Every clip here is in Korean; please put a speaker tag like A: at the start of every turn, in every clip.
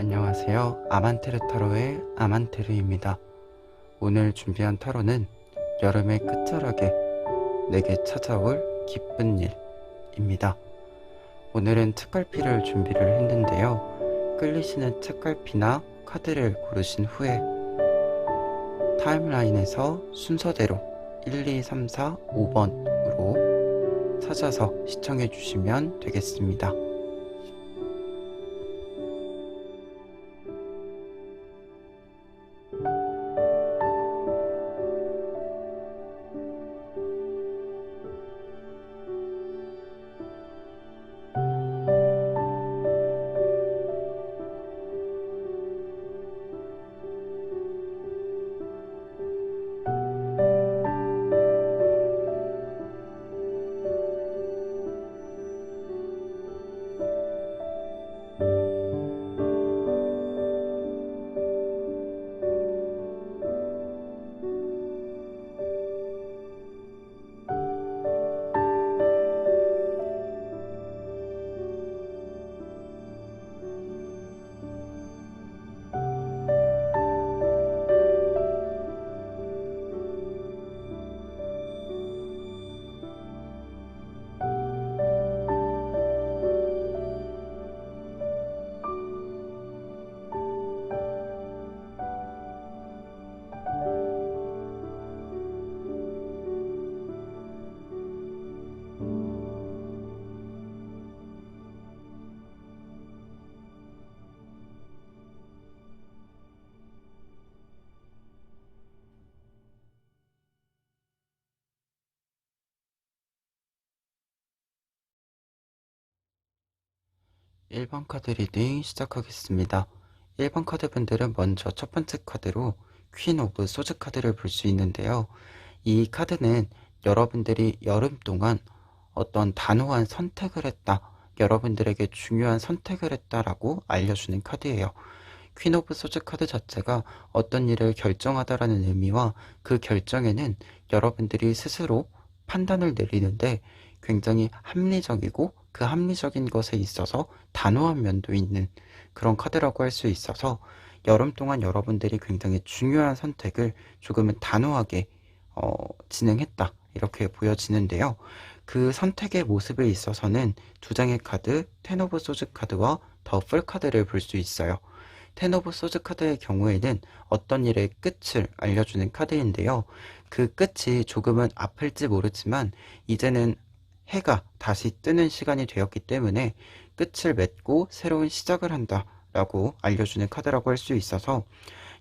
A: 안녕하세요. 아만테르 타로의 아만테르입니다. 오늘 준비한 타로는 여름의 끝자락에 내게 찾아올 기쁜 일입니다. 오늘은 책갈피를 준비를 했는데요. 끌리시는 책갈피나 카드를 고르신 후에 타임라인에서 순서대로 1, 2, 3, 4, 5번으로 찾아서 시청해 주시면 되겠습니다. (1번) 카드 리딩 시작하겠습니다. 1번 카드 분들은 먼저 첫 번째 카드로 퀸 오브 소즈 카드를 볼 수 있는데요. 이 카드는 여러분들이 여름 동안 어떤 단호한 선택을 했다, 여러분들에게 중요한 선택을 했다라고 알려주는 카드예요. 퀸 오브 소즈 카드 자체가 어떤 일을 결정하다라는 의미와 그 결정에는 여러분들이 스스로 판단을 내리는데 굉장히 합리적이고 그 합리적인 것에 있어서 단호한 면도 있는 그런 카드라고 할 수 있어서 여름 동안 여러분들이 굉장히 중요한 선택을 조금은 단호하게 진행했다, 이렇게 보여지는데요. 그 선택의 모습에 있어서는 두 장의 카드, 텐 오브 소즈 카드와 더 풀 카드를 볼 수 있어요. 텐 오브 소즈 카드의 경우에는 어떤 일의 끝을 알려주는 카드인데요. 그 끝이 조금은 아플지 모르지만 이제는 해가 다시 뜨는 시간이 되었기 때문에 끝을 맺고 새로운 시작을 한다 라고 알려주는 카드라고 할 수 있어서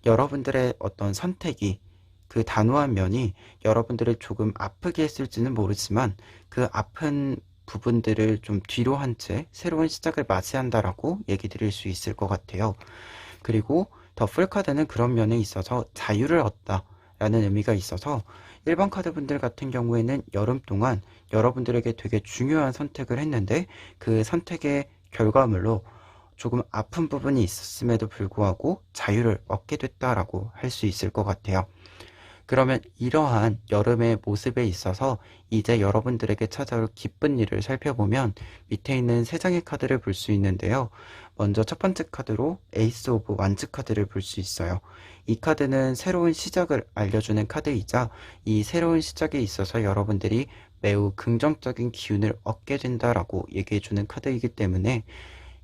A: 여러분들의 어떤 선택이, 그 단호한 면이 여러분들을 조금 아프게 했을지는 모르지만 그 아픈 부분들을 좀 뒤로 한 채 새로운 시작을 맞이한다라고 얘기 드릴 수 있을 것 같아요. 그리고 더 풀 카드는 그런 면에 있어서 자유를 얻다 라는 의미가 있어서 1번 카드 분들 같은 경우에는 여름 동안 여러분들에게 되게 중요한 선택을 했는데 그 선택의 결과물로 조금 아픈 부분이 있었음에도 불구하고 자유를 얻게 됐다라고 할 수 있을 것 같아요. 그러면 이러한 여름의 모습에 있어서 이제 여러분들에게 찾아올 기쁜 일을 살펴보면 밑에 있는 세 장의 카드를 볼 수 있는데요. 먼저 첫 번째 카드로 에이스 오브 완즈 카드를 볼 수 있어요. 이 카드는 새로운 시작을 알려주는 카드이자 이 새로운 시작에 있어서 여러분들이 매우 긍정적인 기운을 얻게 된다라고 얘기해주는 카드이기 때문에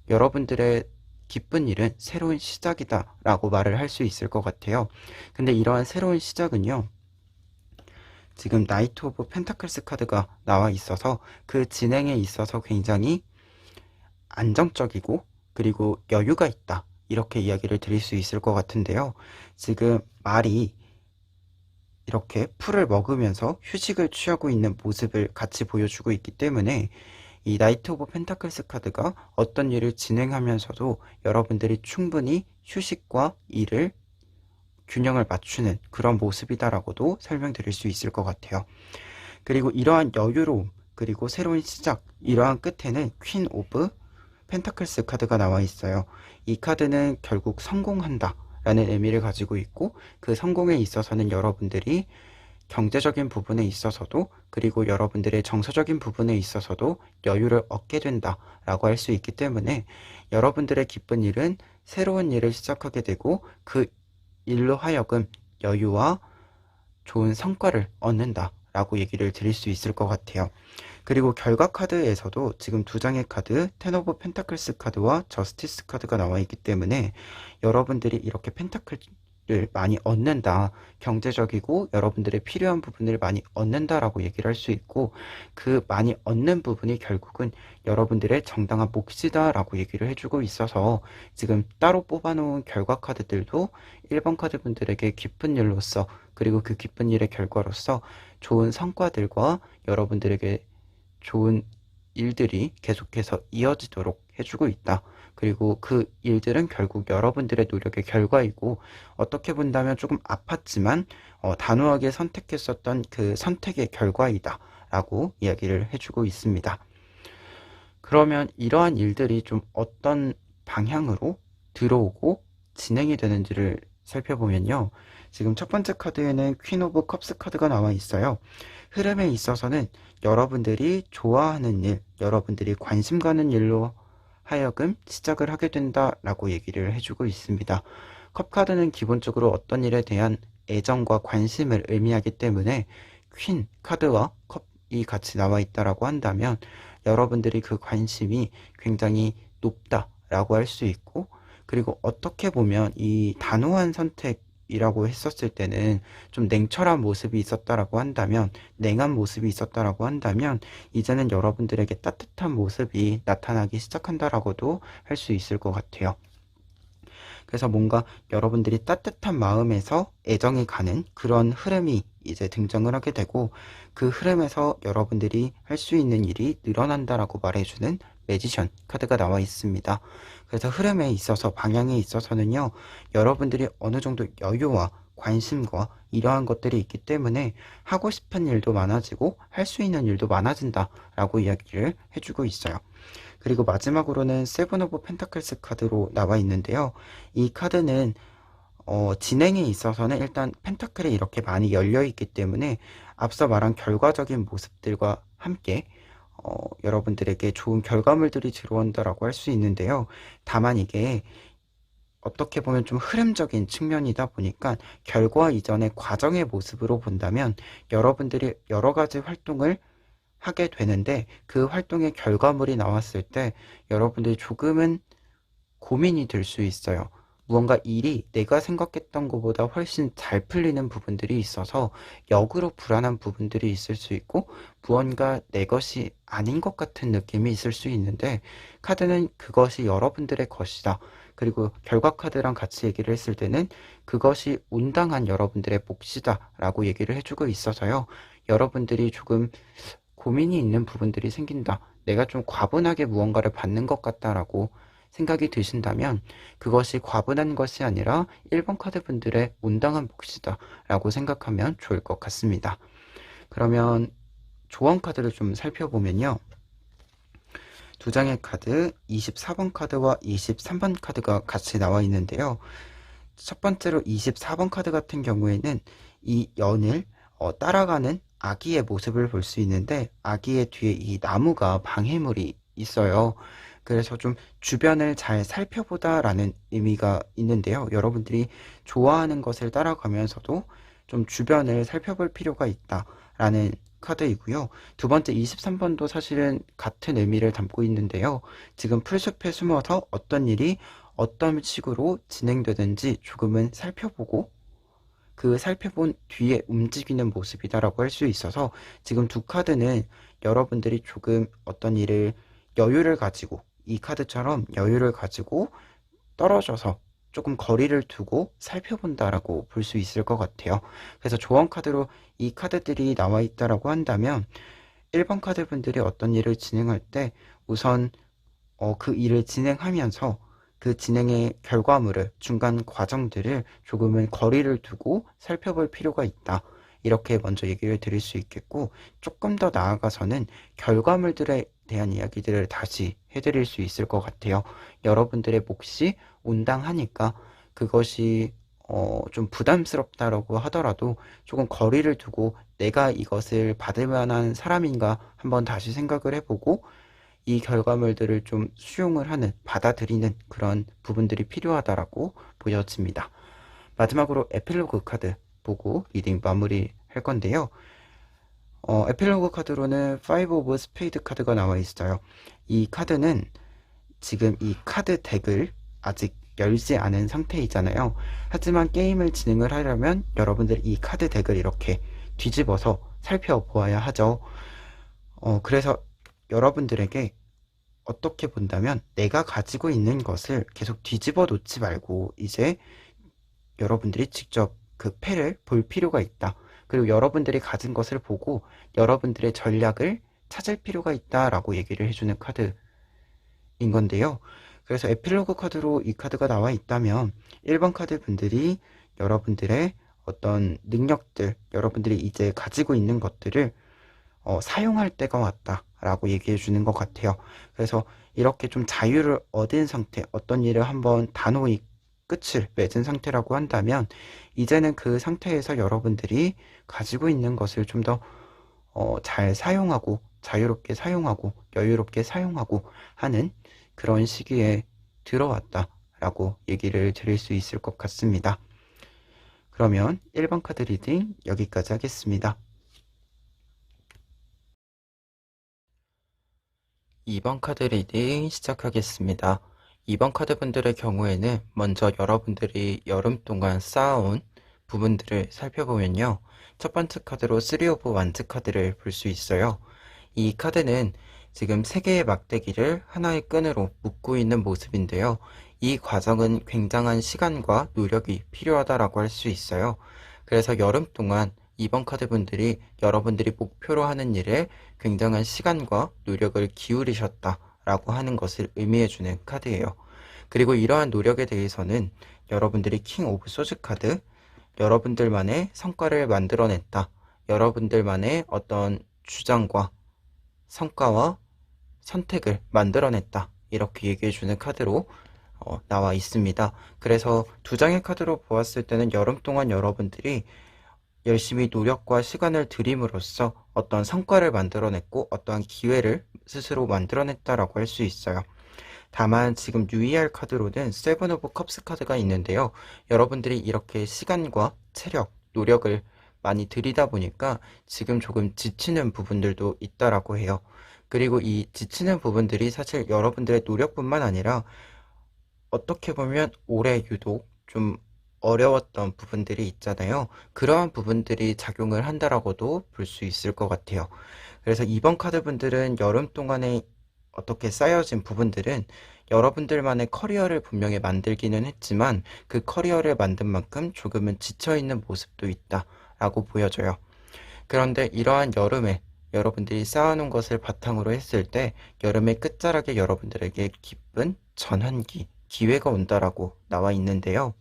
A: 여러분들의 기쁜 일은 새로운 시작이다 라고 말을 할 수 있을 것 같아요. 근데 이러한 새로운 시작은요, 지금 나이트 오브 펜타클스 카드가 나와 있어서 그 진행에 있어서 굉장히 안정적이고 그리고 여유가 있다, 이렇게 이야기를 드릴 수 있을 것 같은데요. 지금 말이 이렇게 풀을 먹으면서 휴식을 취하고 있는 모습을 같이 보여주고 있기 때문에 이 나이트 오브 펜타클스 카드가 어떤 일을 진행하면서도 여러분들이 충분히 휴식과 일을 균형을 맞추는 그런 모습이다라고도 설명드릴 수 있을 것 같아요. 그리고 이러한 여유로움, 그리고 새로운 시작, 이러한 끝에는 퀸 오브 펜타클스 카드가 나와 있어요. 이 카드는 결국 성공한다 라는 의미를 가지고 있고, 그 성공에 있어서는 여러분들이 경제적인 부분에 있어서도 그리고 여러분들의 정서적인 부분에 있어서도 여유를 얻게 된다 라고 할 수 있기 때문에 여러분들의 기쁜 일은 새로운 일을 시작하게 되고 그 일로 하여금 여유와 좋은 성과를 얻는다라고 얘기를 드릴 수 있을 것 같아요. 그리고 결과 카드에서도 지금 두 장의 카드, 텐 오브 펜타클스 카드와 저스티스 카드가 나와 있기 때문에 여러분들이 이렇게 펜타클을 많이 얻는다, 경제적이고 여러분들의 필요한 부분을 많이 얻는다라고 얘기를 할 수 있고, 그 많이 얻는 부분이 결국은 여러분들의 정당한 몫이다라고 얘기를 해주고 있어서 지금 따로 뽑아놓은 결과 카드들도 1번 카드 분들에게 기쁜 일로서, 그리고 그 기쁜 일의 결과로서 좋은 성과들과 여러분들에게 좋은 일들이 계속해서 이어지도록 해주고 있다. 그리고 그 일들은 결국 여러분들의 노력의 결과이고, 어떻게 본다면 조금 아팠지만 단호하게 선택했었던 그 선택의 결과이다 라고 이야기를 해주고 있습니다. 그러면 이러한 일들이 좀 어떤 방향으로 들어오고 진행이 되는지를 살펴보면요, 지금 첫 번째 카드에는 퀸 오브 컵스 카드가 나와 있어요. 흐름에 있어서는 여러분들이 좋아하는 일, 여러분들이 관심 가는 일로 하여금 시작을 하게 된다라고 얘기를 해주고 있습니다. 컵 카드는 기본적으로 어떤 일에 대한 애정과 관심을 의미하기 때문에 퀸 카드와 컵이 같이 나와 있다라고 한다면 여러분들이 그 관심이 굉장히 높다라고 할 수 있고, 그리고 어떻게 보면 이 단호한 선택이라고 했었을 때는 좀 냉철한 모습이 있었다라고 한다면, 냉한 모습이 있었다라고 한다면 이제는 여러분들에게 따뜻한 모습이 나타나기 시작한다라고도 할 수 있을 것 같아요. 그래서 뭔가 여러분들이 따뜻한 마음에서 애정이 가는 그런 흐름이 이제 등장을 하게 되고, 그 흐름에서 여러분들이 할 수 있는 일이 늘어난다라고 말해주는 매지션 카드가 나와 있습니다. 그래서 흐름에 있어서, 방향에 있어서는요, 여러분들이 어느 정도 여유와 관심과 이러한 것들이 있기 때문에 하고 싶은 일도 많아지고 할 수 있는 일도 많아진다라고 이야기를 해주고 있어요. 그리고 마지막으로는 세븐 오브 펜타클스 카드로 나와 있는데요. 이 카드는 진행에 있어서는 일단 펜타클이 이렇게 많이 열려 있기 때문에 앞서 말한 결과적인 모습들과 함께 여러분들에게 좋은 결과물들이 들어온다라고 할 수 있는데요. 다만 이게 어떻게 보면 좀 흐름적인 측면이다 보니까 결과 이전의 과정의 모습으로 본다면 여러분들이 여러 가지 활동을 하게 되는데, 그 활동의 결과물이 나왔을 때 여러분들이 조금은 고민이 될 수 있어요. 무언가 일이 내가 생각했던 것보다 훨씬 잘 풀리는 부분들이 있어서 역으로 불안한 부분들이 있을 수 있고, 무언가 내 것이 아닌 것 같은 느낌이 있을 수 있는데, 카드는 그것이 여러분들의 것이다, 그리고 결과 카드랑 같이 얘기를 했을 때는 그것이 온당한 여러분들의 몫이다 라고 얘기를 해주고 있어서요, 여러분들이 조금 고민이 있는 부분들이 생긴다, 내가 좀 과분하게 무언가를 받는 것 같다라고 생각이 드신다면 그것이 과분한 것이 아니라 1번 카드 분들의 온당한 몫이다 라고 생각하면 좋을 것 같습니다. 그러면 조언 카드를 좀 살펴보면요, 두 장의 카드 24번 카드와 23번 카드가 같이 나와 있는데요. 첫 번째로 24번 카드 같은 경우에는 이 연을 따라가는 아기의 모습을 볼 수 있는데, 아기의 뒤에 이 나무가 방해물이 있어요. 그래서 좀 주변을 잘 살펴보다라는 의미가 있는데요. 여러분들이 좋아하는 것을 따라가면서도 좀 주변을 살펴볼 필요가 있다라는 카드이고요. 두 번째 23번도 사실은 같은 의미를 담고 있는데요. 지금 풀숲에 숨어서 어떤 일이 어떤 식으로 진행되는지 조금은 살펴보고, 그 살펴본 뒤에 움직이는 모습이다라고 할 수 있어서 지금 두 카드는 여러분들이 조금 어떤 일을 여유를 가지고, 이 카드처럼 여유를 가지고 떨어져서 조금 거리를 두고 살펴본다라고 볼 수 있을 것 같아요. 그래서 조언 카드로 이 카드들이 나와 있다라고 한다면 1번 카드 분들이 어떤 일을 진행할 때 우선 그 일을 진행하면서 그 진행의 결과물을, 중간 과정들을 조금은 거리를 두고 살펴볼 필요가 있다, 이렇게 먼저 얘기를 드릴 수 있겠고, 조금 더 나아가서는 결과물들에 대한 이야기들을 다시 해드릴 수 있을 것 같아요. 여러분들의 몫이 온당하니까 그것이 좀 부담스럽다라고 하더라도 조금 거리를 두고 내가 이것을 받을 만한 사람인가 한번 다시 생각을 해보고, 이 결과물들을 좀 수용을 하는, 받아들이는 그런 부분들이 필요하다라고 보여집니다. 마지막으로 에필로그 카드 보고 리딩 마무리 할 건데요. 에필로그 카드로는 5 오브 스페이드 카드가 나와 있어요. 이 카드는 지금 이 카드 덱을 아직 열지 않은 상태이잖아요. 하지만 게임을 진행을 하려면 여러분들 이 카드 덱을 이렇게 뒤집어서 살펴보아야 하죠. 그래서 여러분들에게 어떻게 본다면 내가 가지고 있는 것을 계속 뒤집어 놓지 말고 이제 여러분들이 직접 그 패를 볼 필요가 있다. 그리고 여러분들이 가진 것을 보고 여러분들의 전략을 찾을 필요가 있다라고 얘기를 해주는 카드인 건데요. 그래서 에필로그 카드로 이 카드가 나와 있다면 1번 카드 분들이 여러분들의 어떤 능력들, 여러분들이 이제 가지고 있는 것들을 사용할 때가 왔다라고 얘기해 주는 것 같아요. 그래서 이렇게 좀 자유를 얻은 상태, 어떤 일을 한번 단호히 끝을 맺은 상태라고 한다면 이제는 그 상태에서 여러분들이 가지고 있는 것을 좀 더 잘 사용하고 자유롭게 사용하고 여유롭게 사용하고 하는 그런 시기에 들어왔다라고 얘기를 드릴 수 있을 것 같습니다. 그러면 1번 카드 리딩 여기까지 하겠습니다. 2번 카드 리딩 시작하겠습니다. 2번 카드 분들의 경우에는 먼저 여러분들이 여름 동안 쌓아온 부분들을 살펴보면요. 첫 번째 카드로 3 오브 완즈 카드를 볼 수 있어요. 이 카드는 지금 3개의 막대기를 하나의 끈으로 묶고 있는 모습인데요. 이 과정은 굉장한 시간과 노력이 필요하다라고 할 수 있어요. 그래서 여름 동안 2번 카드 분들이 여러분들이 목표로 하는 일에 굉장한 시간과 노력을 기울이셨다라고 하는 것을 의미해주는 카드예요. 그리고 이러한 노력에 대해서는 여러분들이 킹 오브 소즈 카드, 여러분들만의 성과를 만들어냈다. 여러분들만의 어떤 주장과 성과와 선택을 만들어냈다. 이렇게 얘기해주는 카드로 나와 있습니다. 그래서 두 장의 카드로 보았을 때는 여름 동안 여러분들이 열심히 노력과 시간을 들임으로써 어떤 성과를 만들어냈고 어떠한 기회를 스스로 만들어냈다라고 할 수 있어요. 다만 지금 유의할 카드로는 세븐 오브 컵스 카드가 있는데요. 여러분들이 이렇게 시간과 체력, 노력을 많이 들이다 보니까 지금 조금 지치는 부분들도 있다라고 해요. 그리고 이 지치는 부분들이 사실 여러분들의 노력뿐만 아니라 어떻게 보면 올해 유독 좀 어려웠던 부분들이 있잖아요. 그러한 부분들이 작용을 한다라고도 볼 수 있을 것 같아요. 그래서 이번 카드 분들은 여름 동안에 어떻게 쌓여진 부분들은 여러분들만의 커리어를 분명히 만들기는 했지만 그 커리어를 만든 만큼 조금은 지쳐있는 모습도 있다라고 보여져요. 그런데 이러한 여름에 여러분들이 쌓아놓은 것을 바탕으로 했을 때 여름의 끝자락에 여러분들에게 기쁜 전환기, 기회가 온다라고 나와 있는데요.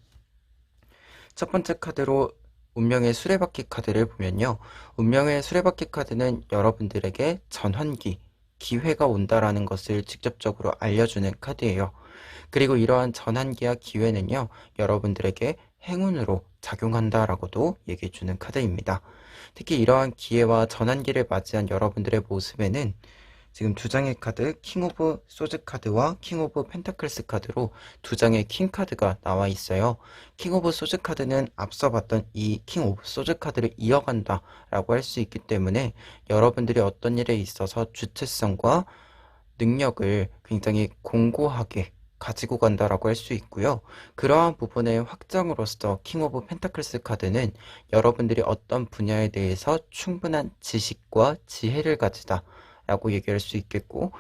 A: 첫 번째 카드로 운명의 수레바퀴 카드를 보면요. 운명의 수레바퀴 카드는 여러분들에게 전환기, 기회가 온다라는 것을 직접적으로 알려주는 카드예요. 그리고 이러한 전환기와 기회는요. 여러분들에게 행운으로 작용한다라고도 얘기해주는 카드입니다. 특히 이러한 기회와 전환기를 맞이한 여러분들의 모습에는 지금 두 장의 카드, 킹 오브 소즈 카드와 킹 오브 펜타클스 카드로 두 장의 킹 카드가 나와 있어요. 킹 오브 소즈 카드는 앞서 봤던 이 킹 오브 소즈 카드를 이어간다 라고 할 수 있기 때문에 여러분들이 어떤 일에 있어서 주체성과 능력을 굉장히 공고하게 가지고 간다라고 할 수 있고요. 그러한 부분의 확장으로서 킹 오브 펜타클스 카드는 여러분들이 어떤 분야에 대해서 충분한 지식과 지혜를 가지다 라고 얘기할 수 있겠고,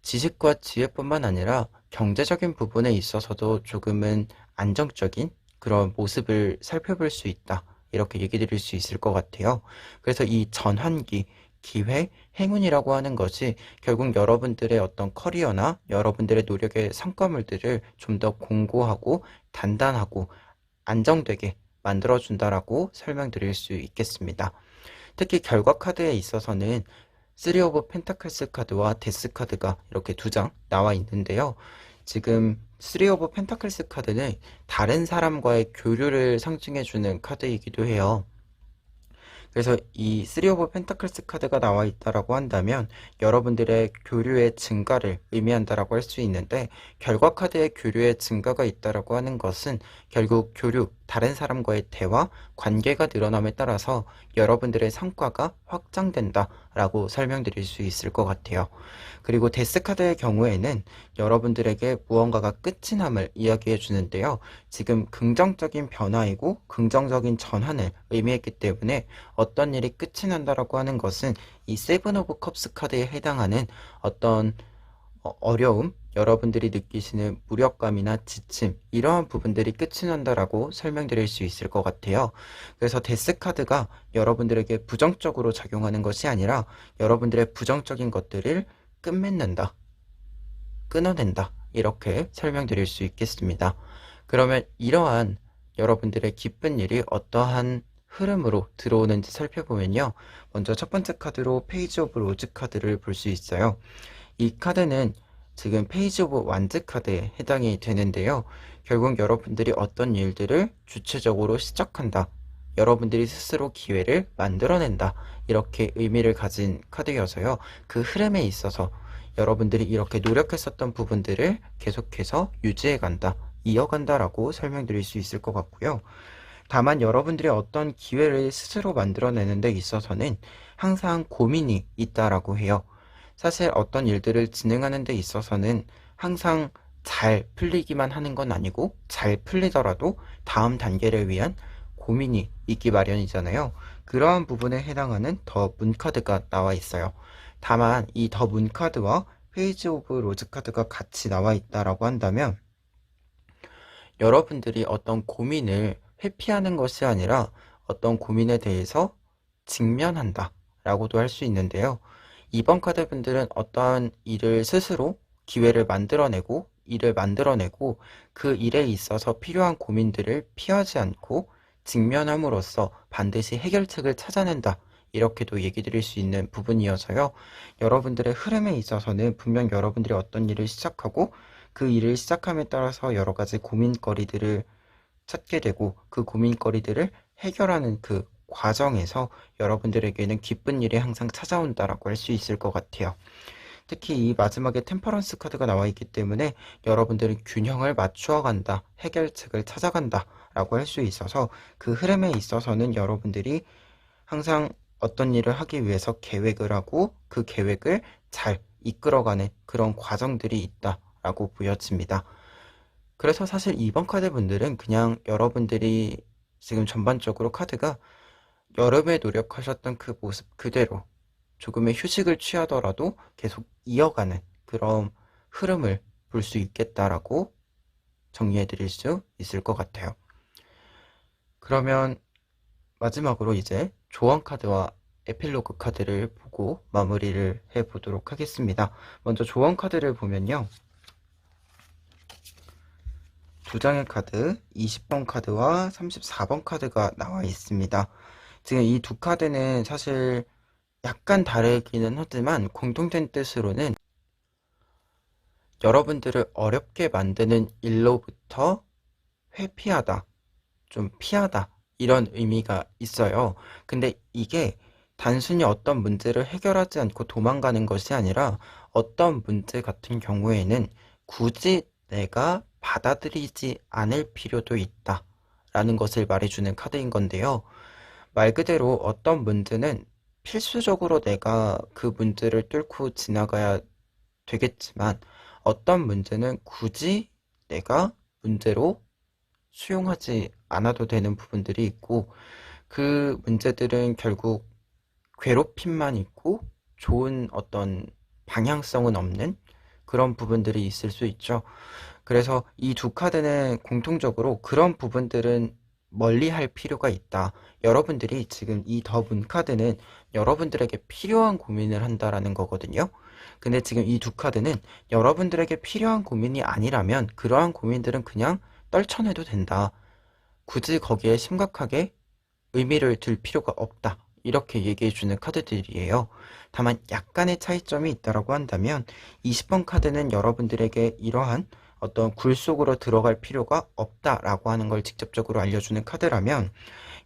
A: 지식과 지혜뿐만 아니라 경제적인 부분에 있어서도 조금은 안정적인 그런 모습을 살펴볼 수 있다. 이렇게 얘기 드릴 수 있을 것 같아요. 그래서 이 전환기, 기회, 행운이라고 하는 것이 결국 여러분들의 어떤 커리어나 여러분들의 노력의 성과물들을 좀 더 공고하고 단단하고 안정되게 만들어준다라고 설명드릴 수 있겠습니다. 특히 결과 카드에 있어서는 3 오브 펜타클스 카드와 데스 카드가 이렇게 두 장 나와 있는데요. 지금 3 오브 펜타클스 카드는 다른 사람과의 교류를 상징해주는 카드이기도 해요. 그래서 이 3 오브 펜타클스 카드가 나와 있다라고 한다면 여러분들의 교류의 증가를 의미한다라고 할 수 있는데, 결과 카드의 교류의 증가가 있다라고 하는 것은 결국 교류, 다른 사람과의 대화, 관계가 늘어남에 따라서 여러분들의 성과가 확장된다라고 설명드릴 수 있을 것 같아요. 그리고 데스 카드의 경우에는 여러분들에게 무언가가 끝이 남을 이야기해 주는데요. 지금 긍정적인 변화이고 긍정적인 전환을 의미했기 때문에 어떤 일이 끝이 난다라고 하는 것은 이 세븐 오브 컵스 카드에 해당하는 어떤 어려움, 여러분들이 느끼시는 무력감이나 지침, 이러한 부분들이 끝이 난다라고 설명드릴 수 있을 것 같아요. 그래서 데스 카드가 여러분들에게 부정적으로 작용하는 것이 아니라 여러분들의 부정적인 것들을 끝맺는다, 끊어낸다, 이렇게 설명드릴 수 있겠습니다. 그러면 이러한 여러분들의 기쁜 일이 어떠한 흐름으로 들어오는지 살펴보면요. 먼저 첫 번째 카드로 페이지 오브 로즈 카드를 볼 수 있어요. 이 카드는 지금 페이지 오브 완즈 카드에 해당이 되는데요. 결국 여러분들이 어떤 일들을 주체적으로 시작한다, 여러분들이 스스로 기회를 만들어낸다, 이렇게 의미를 가진 카드여서요. 그 흐름에 있어서 여러분들이 이렇게 노력했었던 부분들을 계속해서 유지해간다, 이어간다라고 설명드릴 수 있을 것 같고요. 다만 여러분들이 어떤 기회를 스스로 만들어내는 데 있어서는 항상 고민이 있다라고 해요. 사실 어떤 일들을 진행하는 데 있어서는 항상 잘 풀리기만 하는 건 아니고, 잘 풀리더라도 다음 단계를 위한 고민이 있기 마련이잖아요. 그러한 부분에 해당하는 더 문 카드가 나와 있어요. 다만 이 더 문 카드와 페이지 오브 로즈 카드가 같이 나와 있다라고 한다면 여러분들이 어떤 고민을 회피하는 것이 아니라 어떤 고민에 대해서 직면한다 라고도 할 수 있는데요. 이번 카드 분들은 어떠한 일을 스스로 기회를 만들어내고 일을 만들어내고 그 일에 있어서 필요한 고민들을 피하지 않고 직면함으로써 반드시 해결책을 찾아낸다, 이렇게도 얘기 드릴 수 있는 부분이어서요. 여러분들의 흐름에 있어서는 분명 여러분들이 어떤 일을 시작하고 그 일을 시작함에 따라서 여러 가지 고민거리들을 찾게 되고 그 고민거리들을 해결하는 그 과정에서 여러분들에게는 기쁜 일이 항상 찾아온다라고 할 수 있을 것 같아요. 특히 이 마지막에 템퍼런스 카드가 나와 있기 때문에 여러분들은 균형을 맞추어 간다, 해결책을 찾아간다 라고 할 수 있어서 그 흐름에 있어서는 여러분들이 항상 어떤 일을 하기 위해서 계획을 하고 그 계획을 잘 이끌어가는 그런 과정들이 있다라고 보여집니다. 그래서 사실 이번 카드 분들은 그냥 여러분들이 지금 전반적으로 카드가 여름에 노력하셨던 그 모습 그대로 조금의 휴식을 취하더라도 계속 이어가는 그런 흐름을 볼 수 있겠다라고 정리해 드릴 수 있을 것 같아요. 그러면 마지막으로 이제 조언 카드와 에필로그 카드를 보고 마무리를 해 보도록 하겠습니다. 먼저 조언 카드를 보면요. 두 장의 카드, 20번 카드와 34번 카드가 나와 있습니다. 지금 이 두 카드는 사실 약간 다르기는 하지만 공통된 뜻으로는 여러분들을 어렵게 만드는 일로부터 회피하다, 좀 피하다, 이런 의미가 있어요. 근데 이게 단순히 어떤 문제를 해결하지 않고 도망가는 것이 아니라 어떤 문제 같은 경우에는 굳이 내가 받아들이지 않을 필요도 있다 라는 것을 말해주는 카드인 건데요. 말 그대로 어떤 문제는 필수적으로 내가 그 문제를 뚫고 지나가야 되겠지만 어떤 문제는 굳이 내가 문제로 수용하지 않아도 되는 부분들이 있고, 그 문제들은 결국 괴롭힘만 있고 좋은 어떤 방향성은 없는 그런 부분들이 있을 수 있죠. 그래서 이 두 카드는 공통적으로 그런 부분들은 멀리 할 필요가 있다. 여러분들이 지금 이 더 문 카드는 여러분들에게 필요한 고민을 한다라는 거거든요. 근데 지금 이 두 카드는 여러분들에게 필요한 고민이 아니라면 그러한 고민들은 그냥 떨쳐내도 된다. 굳이 거기에 심각하게 의미를 둘 필요가 없다. 이렇게 얘기해주는 카드들이에요. 다만 약간의 차이점이 있다라고 한다면 20번 카드는 여러분들에게 이러한 어떤 굴 속으로 들어갈 필요가 없다라고 하는 걸 직접적으로 알려주는 카드라면,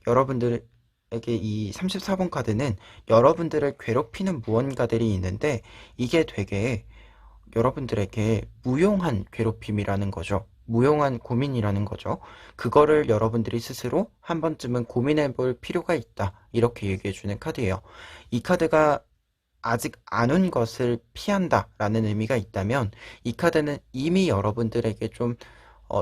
A: 여러분들 이 34번 카드는 여러분들을 괴롭히는 무언가들이 있는데 이게 되게 여러분들에게 무용한 괴롭힘이라는 거죠. 무용한 고민이라는 거죠. 그거를 여러분들이 스스로 한 번쯤은 고민해 볼 필요가 있다. 이렇게 얘기해 주는 카드예요. 이 카드가 아직 안 온 것을 피한다 라는 의미가 있다면 이 카드는 이미 여러분들에게 좀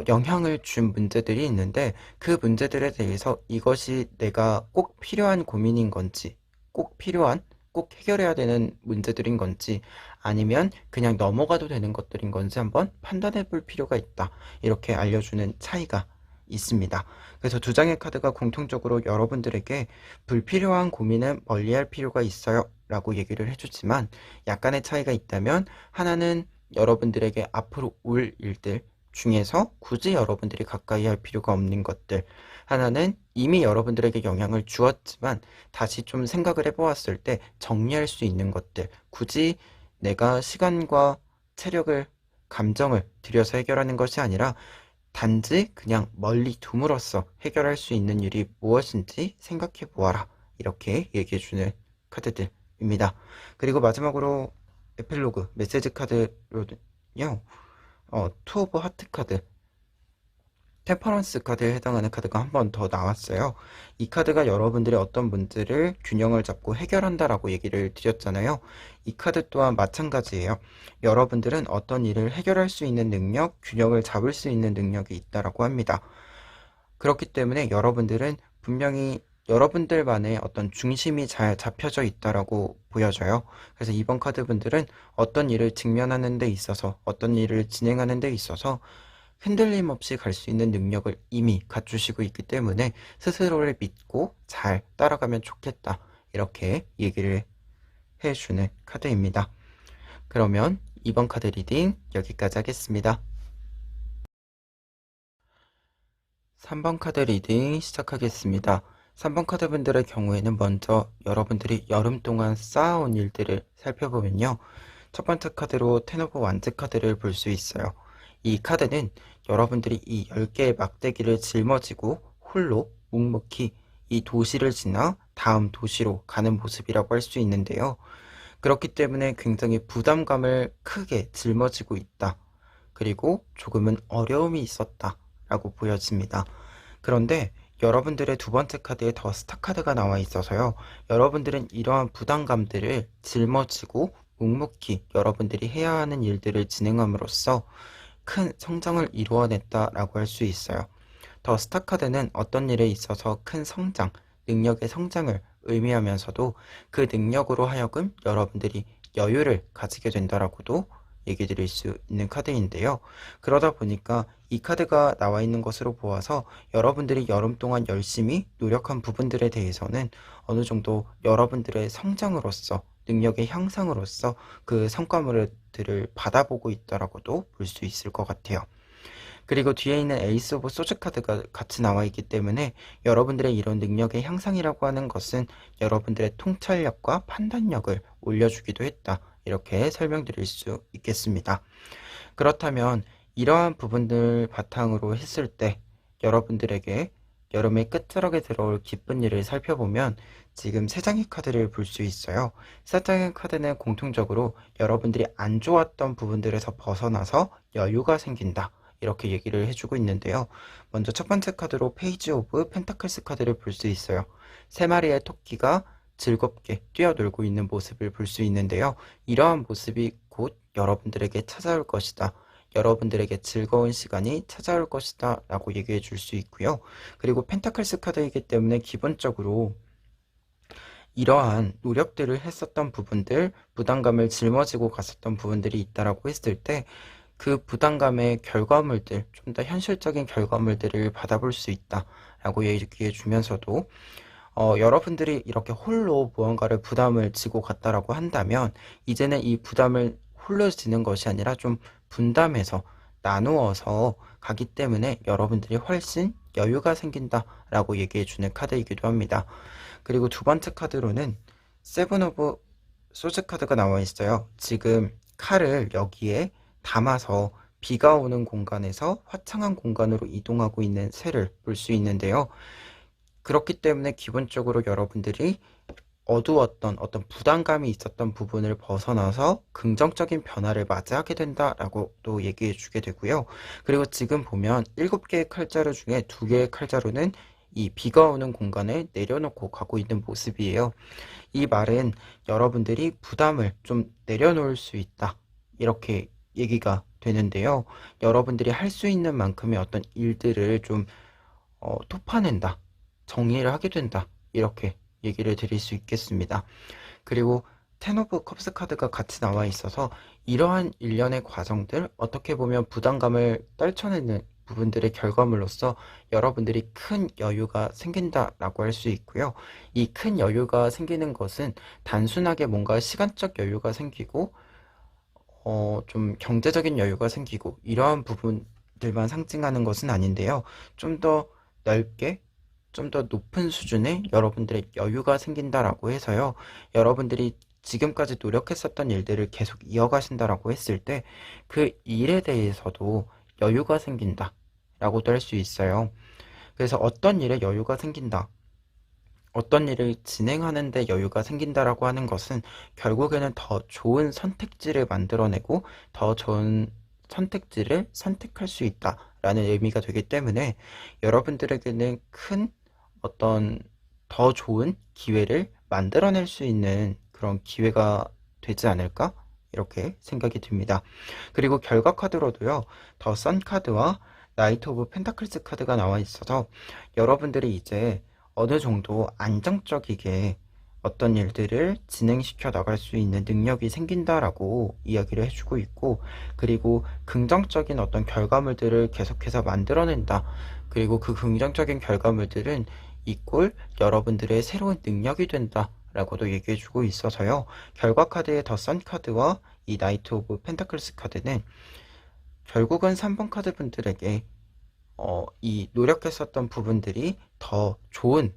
A: 영향을 준 문제들이 있는데 그 문제들에 대해서 이것이 내가 꼭 필요한 고민인 건지 꼭 해결해야 되는 문제들인 건지 아니면 그냥 넘어가도 되는 것들인 건지 한번 판단해 볼 필요가 있다. 이렇게 알려주는 차이가 있습니다. 그래서 두 장의 카드가 공통적으로 여러분들에게 불필요한 고민은 멀리할 필요가 있어요 라고 얘기를 해주지만 약간의 차이가 있다면 하나는 여러분들에게 앞으로 올 일들 중에서 굳이 여러분들이 가까이 할 필요가 없는 것들, 하나는 이미 여러분들에게 영향을 주었지만 다시 좀 생각을 해보았을 때 정리할 수 있는 것들, 굳이 내가 시간과 체력을, 감정을 들여서 해결하는 것이 아니라 단지 그냥 멀리 둠으로써 해결할 수 있는 일이 무엇인지 생각해 보아라. 이렇게 얘기해주는 카드들입니다. 그리고 마지막으로 에필로그 메시지 카드로는요. 투 오브 하트 카드, 템퍼런스 카드에 해당하는 카드가 한 번 더 나왔어요. 이 카드가 여러분들의 어떤 문제를 균형을 잡고 해결한다라고 얘기를 드렸잖아요. 이 카드 또한 마찬가지예요. 여러분들은 어떤 일을 해결할 수 있는 능력, 균형을 잡을 수 있는 능력이 있다라고 합니다. 그렇기 때문에 여러분들은 분명히 여러분들만의 어떤 중심이 잘 잡혀져 있다라고 보여져요. 그래서 이번 카드 분들은 어떤 일을 직면하는 데 있어서, 어떤 일을 진행하는 데 있어서 흔들림 없이 갈 수 있는 능력을 이미 갖추시고 있기 때문에 스스로를 믿고 잘 따라가면 좋겠다. 이렇게 얘기를 해주는 카드입니다. 그러면 이번 카드 리딩 여기까지 하겠습니다. 3번 카드 리딩 시작하겠습니다. 3번 카드 분들의 경우에는 먼저 여러분들이 여름 동안 쌓아온 일들을 살펴보면요. 첫 번째 카드로 텐 오브 완즈 카드를 볼 수 있어요. 이 카드는 여러분들이 이 10개의 막대기를 짊어지고 홀로 묵묵히 이 도시를 지나 다음 도시로 가는 모습이라고 할 수 있는데요. 그렇기 때문에 굉장히 부담감을 크게 짊어지고 있다. 그리고 조금은 어려움이 있었다 라고 보여집니다. 그런데 여러분들의 두 번째 카드에 더 스타 카드가 나와 있어서요. 여러분들은 이러한 부담감들을 짊어지고 묵묵히 여러분들이 해야 하는 일들을 진행함으로써 큰 성장을 이루어냈다라고 할 수 있어요. 더 스타 카드는 어떤 일에 있어서 큰 성장, 능력의 성장을 의미하면서도 그 능력으로 하여금 여러분들이 여유를 가지게 된다라고도 얘기 드릴 수 있는 카드인데요. 그러다 보니까 이 카드가 나와 있는 것으로 보아서 여러분들이 여름 동안 열심히 노력한 부분들에 대해서는 어느 정도 여러분들의 성장으로서 능력의 향상으로서 그 성과물들을 받아보고 있다라고도 볼 수 있을 것 같아요. 그리고 뒤에 있는 에이스 오브 소즈 카드가 같이 나와 있기 때문에 여러분들의 이런 능력의 향상이라고 하는 것은 여러분들의 통찰력과 판단력을 올려주기도 했다. 이렇게 설명드릴 수 있겠습니다. 그렇다면 이러한 부분들 바탕으로 했을 때 여러분들에게 여름의 끝자락에 들어올 기쁜 일을 살펴보면 지금 세 장의 카드를 볼 수 있어요. 세 장의 카드는 공통적으로 여러분들이 안 좋았던 부분들에서 벗어나서 여유가 생긴다. 이렇게 얘기를 해주고 있는데요. 먼저 첫 번째 카드로 페이지 오브 펜타클스 카드를 볼 수 있어요. 세 마리의 토끼가 즐겁게 뛰어놀고 있는 모습을 볼 수 있는데요. 이러한 모습이 곧 여러분들에게 찾아올 것이다. 여러분들에게 즐거운 시간이 찾아올 것이다 라고 얘기해 줄 수 있고요. 그리고 펜타클스 카드이기 때문에 기본적으로 이러한 노력들을 했었던 부분들, 부담감을 짊어지고 갔었던 부분들이 있다라고 했을 때 그 부담감의 결과물들, 좀 더 현실적인 결과물들을 받아볼 수 있다라고 얘기해 주면서도 여러분들이 이렇게 홀로 무언가를 부담을 지고 갔다라고 한다면 이제는 이 부담을 홀로 지는 것이 아니라 좀 분담해서 나누어서 가기 때문에 여러분들이 훨씬 여유가 생긴다라고 얘기해 주는 카드이기도 합니다. 그리고 두 번째 카드로는 세븐 오브 소즈 카드가 나와 있어요. 지금 칼을 여기에 담아서 비가 오는 공간에서 화창한 공간으로 이동하고 있는 새를 볼 수 있는데요. 그렇기 때문에 기본적으로 여러분들이 어두웠던 어떤 부담감이 있었던 부분을 벗어나서 긍정적인 변화를 맞이하게 된다라고 또 얘기해 주게 되고요. 그리고 지금 보면 7개의 칼자루 중에 2개의 칼자루는 이 비가 오는 공간에 내려놓고 가고 있는 모습이에요. 이 말은 여러분들이 부담을 좀 내려놓을 수 있다, 이렇게 얘기가 되는데요. 여러분들이 할 수 있는 만큼의 어떤 일들을 좀 토파낸다, 정리를 하게 된다, 이렇게 얘기를 드릴 수 있겠습니다. 그리고 텐 오브 컵스 카드가 같이 나와 있어서 이러한 일련의 과정들, 어떻게 보면 부담감을 떨쳐내는 부분들의 결과물로서 여러분들이 큰 여유가 생긴다라고 할 수 있고요. 이 큰 여유가 생기는 것은 단순하게 뭔가 시간적 여유가 생기고 좀 경제적인 여유가 생기고 이러한 부분들만 상징하는 것은 아닌데요. 좀 더 넓게, 좀 더 높은 수준의 여러분들의 여유가 생긴다라고 해서요. 여러분들이 지금까지 노력했었던 일들을 계속 이어가신다라고 했을 때 그 일에 대해서도 여유가 생긴다라고도 할 수 있어요. 그래서 어떤 일에 여유가 생긴다, 어떤 일을 진행하는데 여유가 생긴다라고 하는 것은 결국에는 더 좋은 선택지를 만들어내고 더 좋은 선택지를 선택할 수 있다라는 의미가 되기 때문에 여러분들에게는 큰 어떤 더 좋은 기회를 만들어낼 수 있는 그런 기회가 되지 않을까? 이렇게 생각이 듭니다. 그리고 결과 카드로도요, 더 선 카드와 나이트 오브 펜타클스 카드가 나와 있어서 여러분들이 이제 어느 정도 안정적이게 어떤 일들을 진행시켜 나갈 수 있는 능력이 생긴다라고 이야기를 해주고 있고, 그리고 긍정적인 어떤 결과물들을 계속해서 만들어낸다. 그리고 그 긍정적인 결과물들은 이꼴 여러분들의 새로운 능력이 된다 라고도 얘기해주고 있어서요. 결과 카드의 더 선 카드와 이 나이트 오브 펜타클스 카드는 결국은 3번 카드 분들에게 이 노력했었던 부분들이 더 좋은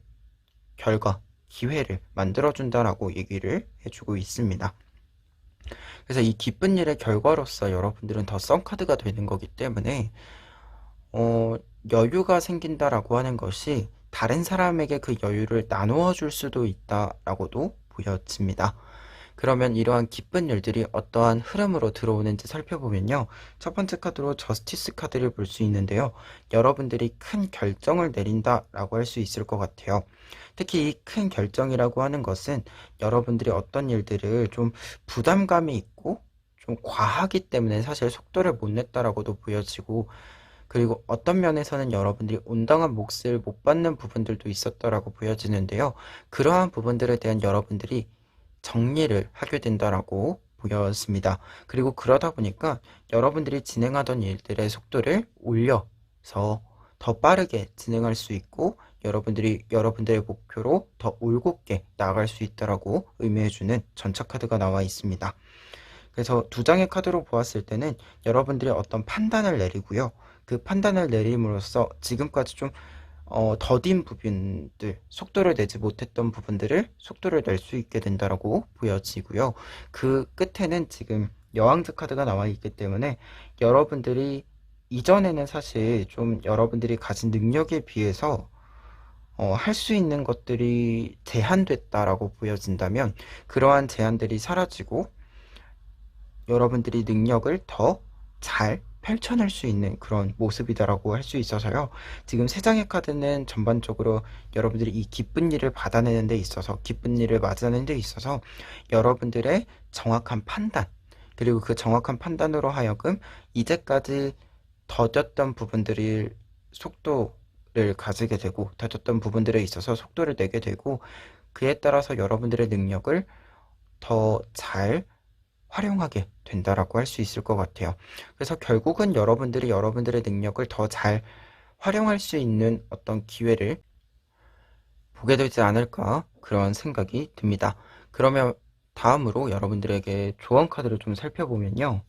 A: 결과, 기회를 만들어준다라고 얘기를 해주고 있습니다. 그래서 이 기쁜 일의 결과로서 여러분들은 더 썬카드가 되는 거기 때문에 여유가 생긴다라고 하는 것이 다른 사람에게 그 여유를 나누어 줄 수도 있다라고도 보여집니다. 그러면 이러한 기쁜 일들이 어떠한 흐름으로 들어오는지 살펴보면요. 첫 번째 카드로 저스티스 카드를 볼 수 있는데요. 여러분들이 큰 결정을 내린다라고 할 수 있을 것 같아요. 특히 이 큰 결정이라고 하는 것은 여러분들이 어떤 일들을 좀 부담감이 있고 좀 과하기 때문에 사실 속도를 못 냈다라고도 보여지고, 그리고 어떤 면에서는 여러분들이 온당한 몫을 못 받는 부분들도 있었다라고 보여지는데요. 그러한 부분들에 대한 여러분들이 정리를 하게 된다라고 보였습니다. 그리고 그러다 보니까 여러분들이 진행하던 일들의 속도를 올려서 더 빠르게 진행할 수 있고 여러분들이 여러분들의 목표로 더 올곧게 나아갈 수 있다라고 의미해주는 전차 카드가 나와 있습니다. 그래서 2장의 카드로 보았을 때는 여러분들이 어떤 판단을 내리고요. 그 판단을 내림으로써 지금까지 좀 더딘 부분들, 속도를 내지 못했던 부분들을 속도를 낼 수 있게 된다라고 보여지고요. 그 끝에는 지금 여왕즈 카드가 나와 있기 때문에 여러분들이 이전에는 사실 좀 여러분들이 가진 능력에 비해서 할 수 있는 것들이 제한됐다라고 보여진다면 그러한 제한들이 사라지고 여러분들이 능력을 더 잘 펼쳐낼 수 있는 그런 모습이다라고 할 수 있어서요. 지금 3장의 카드는 전반적으로 여러분들이 이 기쁜 일을 받아내는 데 있어서, 기쁜 일을 맞이하는 데 있어서 여러분들의 정확한 판단, 그리고 그 정확한 판단으로 하여금 이제까지 더뎠던 부분들이 속도를 가지게 되고, 더뎠던 부분들에 있어서 속도를 내게 되고, 그에 따라서 여러분들의 능력을 더 잘 활용하게 된다라고 할 수 있을 것 같아요. 그래서 결국은 여러분들이 여러분들의 능력을 더 잘 활용할 수 있는 어떤 기회를 보게 되지 않을까, 그런 생각이 듭니다. 그러면 다음으로 여러분들에게 조언 카드를 좀 살펴보면요.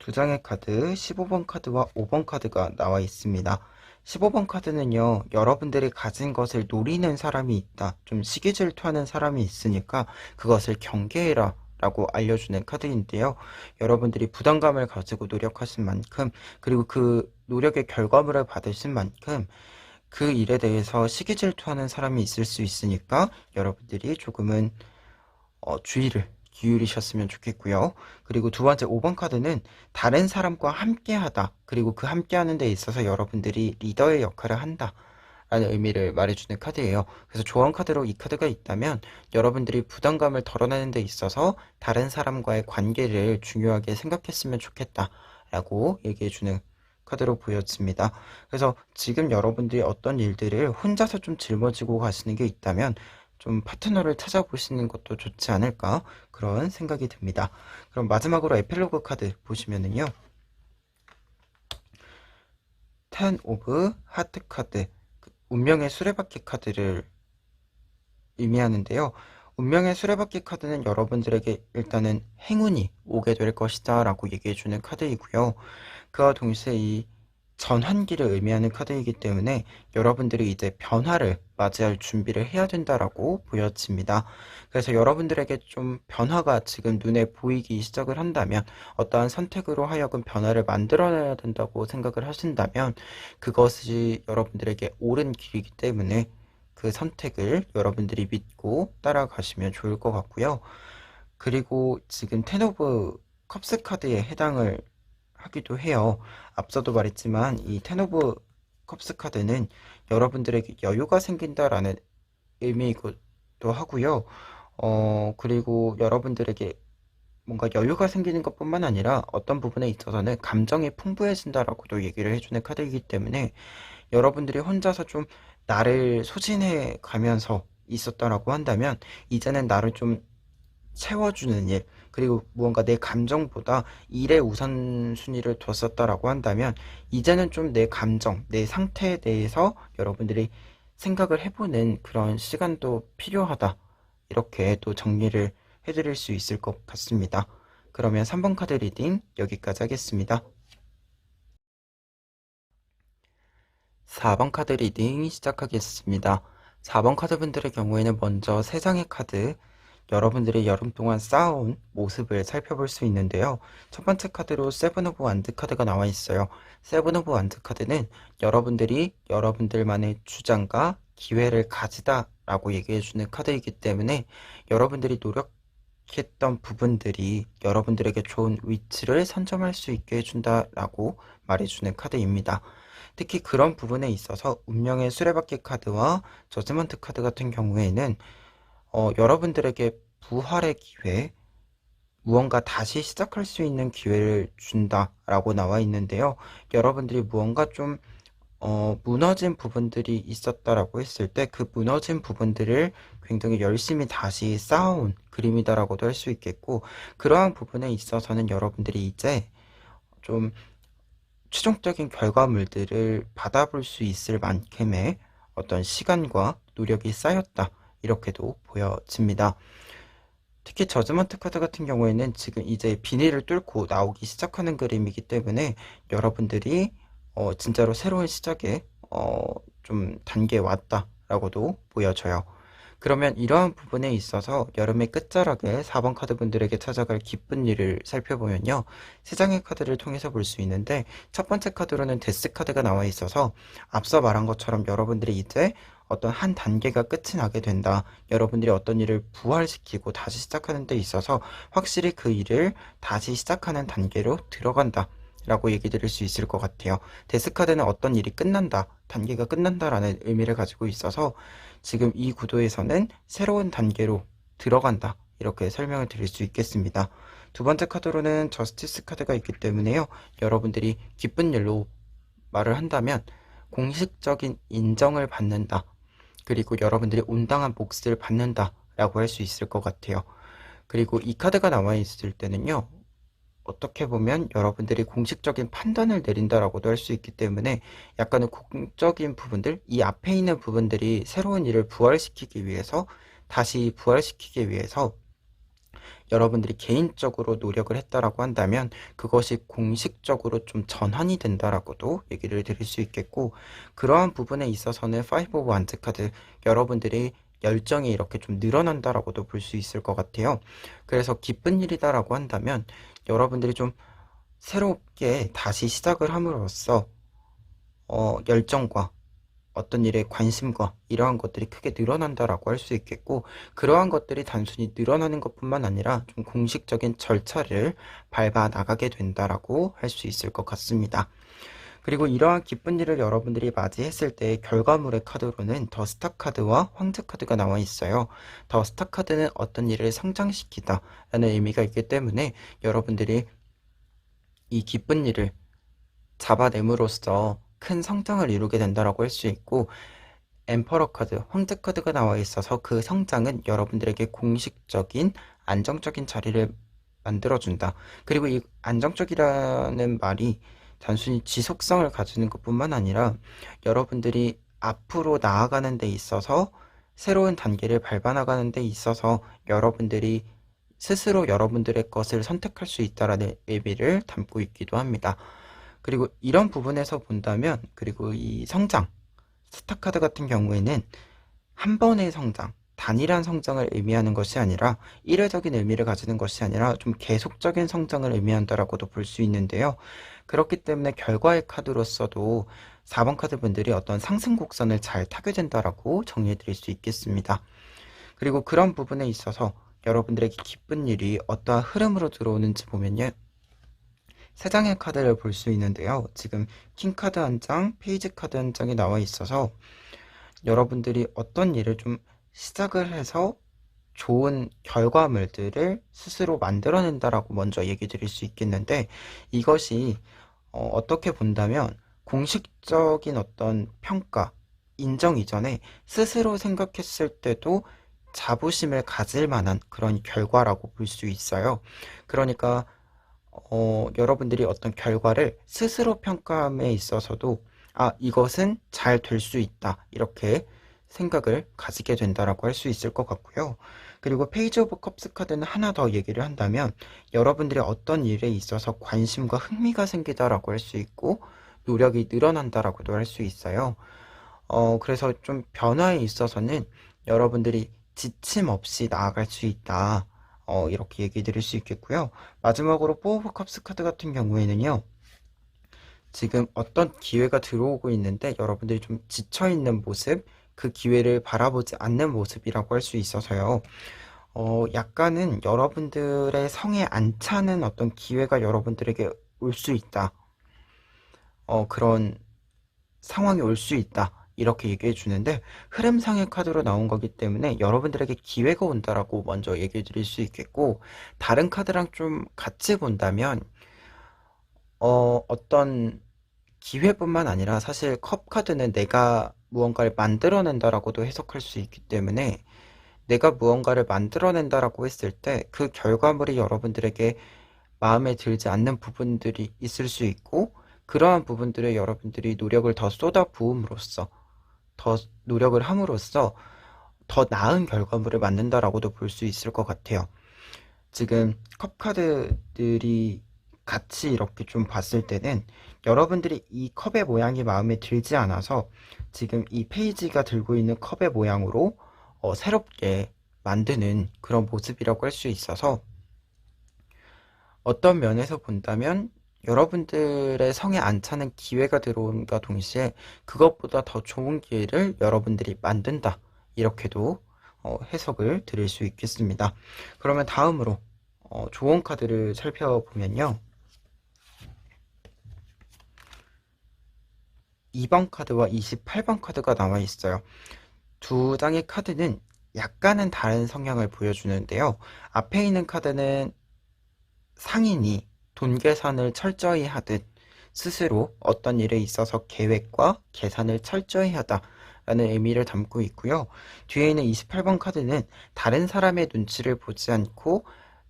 A: 2장의 카드 15번 카드와 5번 카드가 나와 있습니다. 15번 카드는요, 여러분들이 가진 것을 노리는 사람이 있다, 좀 시기질투하는 사람이 있으니까 그것을 경계해라 라고 알려주는 카드인데요. 여러분들이 부담감을 가지고 노력하신 만큼, 그리고 그 노력의 결과물을 받으신 만큼 그 일에 대해서 시기 질투하는 사람이 있을 수 있으니까 여러분들이 조금은 주의를 기울이셨으면 좋겠고요. 그리고 두 번째 5번 카드는 다른 사람과 함께하다. 그리고 그 함께하는 데 있어서 여러분들이 리더의 역할을 한다. 라는 의미를 말해주는 카드예요. 그래서 조언 카드로 이 카드가 있다면 여러분들이 부담감을 덜어내는 데 있어서 다른 사람과의 관계를 중요하게 생각했으면 좋겠다. 라고 얘기해주는 카드로 보여집니다. 그래서 지금 여러분들이 어떤 일들을 혼자서 좀 짊어지고 가시는 게 있다면 좀 파트너를 찾아보시는 것도 좋지 않을까 그런 생각이 듭니다. 그럼 마지막으로 에필로그 카드 보시면은요. 10 오브 하트 카드, 운명의 수레바퀴 카드를 의미하는데요. 운명의 수레바퀴 카드는 여러분들에게 일단은 행운이 오게 될 것이다 라고 얘기해주는 카드이고요. 그와 동시에 이 전환기를 의미하는 카드이기 때문에 여러분들이 이제 변화를 맞이할 준비를 해야 된다라고 보여집니다. 그래서 여러분들에게 좀 변화가 지금 눈에 보이기 시작을 한다면 어떠한 선택으로 하여금 변화를 만들어내야 된다고 생각을 하신다면 그것이 여러분들에게 옳은 길이기 때문에 그 선택을 여러분들이 믿고 따라가시면 좋을 것 같고요. 그리고 지금 텐 오브 컵스 카드에 해당을 하기도 해요. 앞서도 말했지만 이 텐 오브 컵스 카드는 여러분들에게 여유가 생긴다라는 의미이기도 하고요. 그리고 여러분들에게 뭔가 여유가 생기는 것뿐만 아니라 어떤 부분에 있어서는 감정이 풍부해진다라고도 얘기를 해주는 카드이기 때문에 여러분들이 혼자서 좀 나를 소진해 가면서 있었다라고 한다면 이제는 나를 좀 채워주는 일, 그리고 무언가 내 감정보다 일에 우선순위를 뒀었다라고 한다면 이제는 좀 내 감정, 내 상태에 대해서 여러분들이 생각을 해보는 그런 시간도 필요하다. 이렇게 또 정리를 해드릴 수 있을 것 같습니다. 그러면 3번 카드 리딩 여기까지 하겠습니다. 4번 카드 리딩 시작하겠습니다. 4번 카드 분들의 경우에는 먼저 3장의 카드, 여러분들이 여름 동안 쌓아온 모습을 살펴볼 수 있는데요. 첫 번째 카드로 세븐 오브 완드 카드가 나와 있어요. 세븐 오브 완드 카드는 여러분들이 여러분들만의 주장과 기회를 가지다 라고 얘기해주는 카드이기 때문에 여러분들이 노력했던 부분들이 여러분들에게 좋은 위치를 선점할 수 있게 해준다라고 말해주는 카드입니다. 특히 그런 부분에 있어서 운명의 수레바퀴 카드와 저지먼트 카드 같은 경우에는 여러분들에게 부활의 기회, 무언가 다시 시작할 수 있는 기회를 준다라고 나와 있는데요. 여러분들이 무언가 좀 무너진 부분들이 있었다라고 했을 때 그 무너진 부분들을 굉장히 열심히 다시 쌓아온 그림이다라고도 할 수 있겠고, 그러한 부분에 있어서는 여러분들이 이제 좀 최종적인 결과물들을 받아볼 수 있을 만큼의 어떤 시간과 노력이 쌓였다. 이렇게도 보여집니다. 특히 저지먼트 카드 같은 경우에는 지금 이제 비닐을 뚫고 나오기 시작하는 그림이기 때문에 여러분들이 진짜로 새로운 시작에 좀 단계에 왔다라고도 보여져요. 그러면 이러한 부분에 있어서 여름의 끝자락에 4번 카드 분들에게 찾아갈 기쁜 일을 살펴보면요. 세 장의 카드를 통해서 볼 수 있는데 첫 번째 카드로는 데스 카드가 나와 있어서 앞서 말한 것처럼 여러분들이 이제 어떤 한 단계가 끝이 나게 된다. 여러분들이 어떤 일을 부활시키고 다시 시작하는 데 있어서 확실히 그 일을 다시 시작하는 단계로 들어간다. 라고 얘기 드릴 수 있을 것 같아요. 데스카드는 어떤 일이 끝난다, 단계가 끝난다라는 의미를 가지고 있어서 지금 이 구도에서는 새로운 단계로 들어간다. 이렇게 설명을 드릴 수 있겠습니다. 두 번째 카드로는 저스티스 카드가 있기 때문에요. 여러분들이 기쁜 일로 말을 한다면 공식적인 인정을 받는다. 그리고 여러분들이 온당한 몫을 받는다. 라고 할 수 있을 것 같아요. 그리고 이 카드가 나와 있을 때는요. 어떻게 보면 여러분들이 공식적인 판단을 내린다라고도 할 수 있기 때문에 약간은 공적인 부분들, 이 앞에 있는 부분들이 새로운 일을 부활시키기 위해서, 다시 부활시키기 위해서 여러분들이 개인적으로 노력을 했다라고 한다면 그것이 공식적으로 좀 전환이 된다라고도 얘기를 드릴 수 있겠고, 그러한 부분에 있어서는 5 오브 완즈 카드, 여러분들이 열정이 이렇게 좀 늘어난다라고도 볼 수 있을 것 같아요. 그래서 기쁜 일이다라고 한다면 여러분들이 좀 새롭게 다시 시작을 함으로써 열정과 어떤 일에 관심과 이러한 것들이 크게 늘어난다라고 할 수 있겠고, 그러한 것들이 단순히 늘어나는 것뿐만 아니라 좀 공식적인 절차를 밟아 나가게 된다라고 할 수 있을 것 같습니다. 그리고 이러한 기쁜 일을 여러분들이 맞이했을 때 결과물의 카드로는 더 스타 카드와 황제 카드가 나와 있어요. 더 스타 카드는 어떤 일을 성장시키다 라는 의미가 있기 때문에 여러분들이 이 기쁜 일을 잡아냄으로써 큰 성장을 이루게 된다라고 할 수 있고, 엠퍼러 카드, 황제 카드가 나와 있어서 그 성장은 여러분들에게 공식적인 안정적인 자리를 만들어준다. 그리고 이 안정적이라는 말이 단순히 지속성을 가지는 것뿐만 아니라 여러분들이 앞으로 나아가는 데 있어서 새로운 단계를 밟아나가는 데 있어서 여러분들이 스스로 여러분들의 것을 선택할 수 있다라는 의미를 담고 있기도 합니다. 그리고 이런 부분에서 본다면, 그리고 이 성장, 스타카드 같은 경우에는 한 번의 성장, 단일한 성장을 의미하는 것이 아니라 일회적인 의미를 가지는 것이 아니라 좀 계속적인 성장을 의미한다라고도 볼 수 있는데요. 그렇기 때문에 결과의 카드로서도 4번 카드 분들이 어떤 상승 곡선을 잘 타게 된다라고 정리해 드릴 수 있겠습니다. 그리고 그런 부분에 있어서 여러분들에게 기쁜 일이 어떠한 흐름으로 들어오는지 보면요, 세 장의 카드를 볼 수 있는데요. 지금 킹 카드 한 장, 페이지 카드 한 장이 나와 있어서 여러분들이 어떤 일을 좀 시작을 해서 좋은 결과물들을 스스로 만들어낸다라고 먼저 얘기 드릴 수 있겠는데, 이것이 어떻게 본다면 공식적인 어떤 평가, 인정 이전에 스스로 생각했을 때도 자부심을 가질 만한 그런 결과라고 볼 수 있어요. 그러니까 여러분들이 어떤 결과를 스스로 평가함에 있어서도 이것은 잘 될 수 있다, 이렇게 생각을 가지게 된다라고 할 수 있을 것 같고요. 그리고 페이지 오브 컵스 카드는 하나 더 얘기를 한다면 여러분들이 어떤 일에 있어서 관심과 흥미가 생기다라고 할 수 있고 노력이 늘어난다라고도 할 수 있어요. 그래서 좀 변화에 있어서는 여러분들이 지침 없이 나아갈 수 있다, 이렇게 얘기 드릴 수 있겠고요. 마지막으로 4 오브 컵스 카드 같은 경우에는요, 지금 어떤 기회가 들어오고 있는데 여러분들이 좀 지쳐있는 모습, 그 기회를 바라보지 않는 모습이라고 할 수 있어서요. 약간은 여러분들의 성에 안 차는 어떤 기회가 여러분들에게 올 수 있다. 그런 상황이 올 수 있다, 이렇게 얘기해 주는데, 흐름상의 카드로 나온 거기 때문에 여러분들에게 기회가 온다라고 먼저 얘기해 드릴 수 있겠고, 다른 카드랑 좀 같이 본다면 어떤 기회뿐만 아니라 사실 컵 카드는 내가 무언가를 만들어낸다라고도 해석할 수 있기 때문에, 내가 무언가를 만들어낸다라고 했을 때 그 결과물이 여러분들에게 마음에 들지 않는 부분들이 있을 수 있고, 그러한 부분들에 여러분들이 노력을 더 쏟아 부음으로써, 더 노력을 함으로써 더 나은 결과물을 만든다라고도 볼 수 있을 것 같아요. 지금 컵 카드들이 같이 이렇게 좀 봤을 때는 여러분들이 이 컵의 모양이 마음에 들지 않아서 지금 이 페이지가 들고 있는 컵의 모양으로 새롭게 만드는 그런 모습이라고 할 수 있어서, 어떤 면에서 본다면 여러분들의 성에 안 차는 기회가 들어온과 동시에 그것보다 더 좋은 기회를 여러분들이 만든다, 이렇게도 해석을 드릴 수 있겠습니다. 그러면 다음으로 좋은 카드를 살펴보면요, 2번 카드와 28번 카드가 나와 있어요. 두 장의 카드는 약간은 다른 성향을 보여주는데요. 앞에 있는 카드는 상인이 돈 계산을 철저히 하듯 스스로 어떤 일에 있어서 계획과 계산을 철저히 하다 라는 의미를 담고 있고요. 뒤에 있는 28번 카드는 다른 사람의 눈치를 보지 않고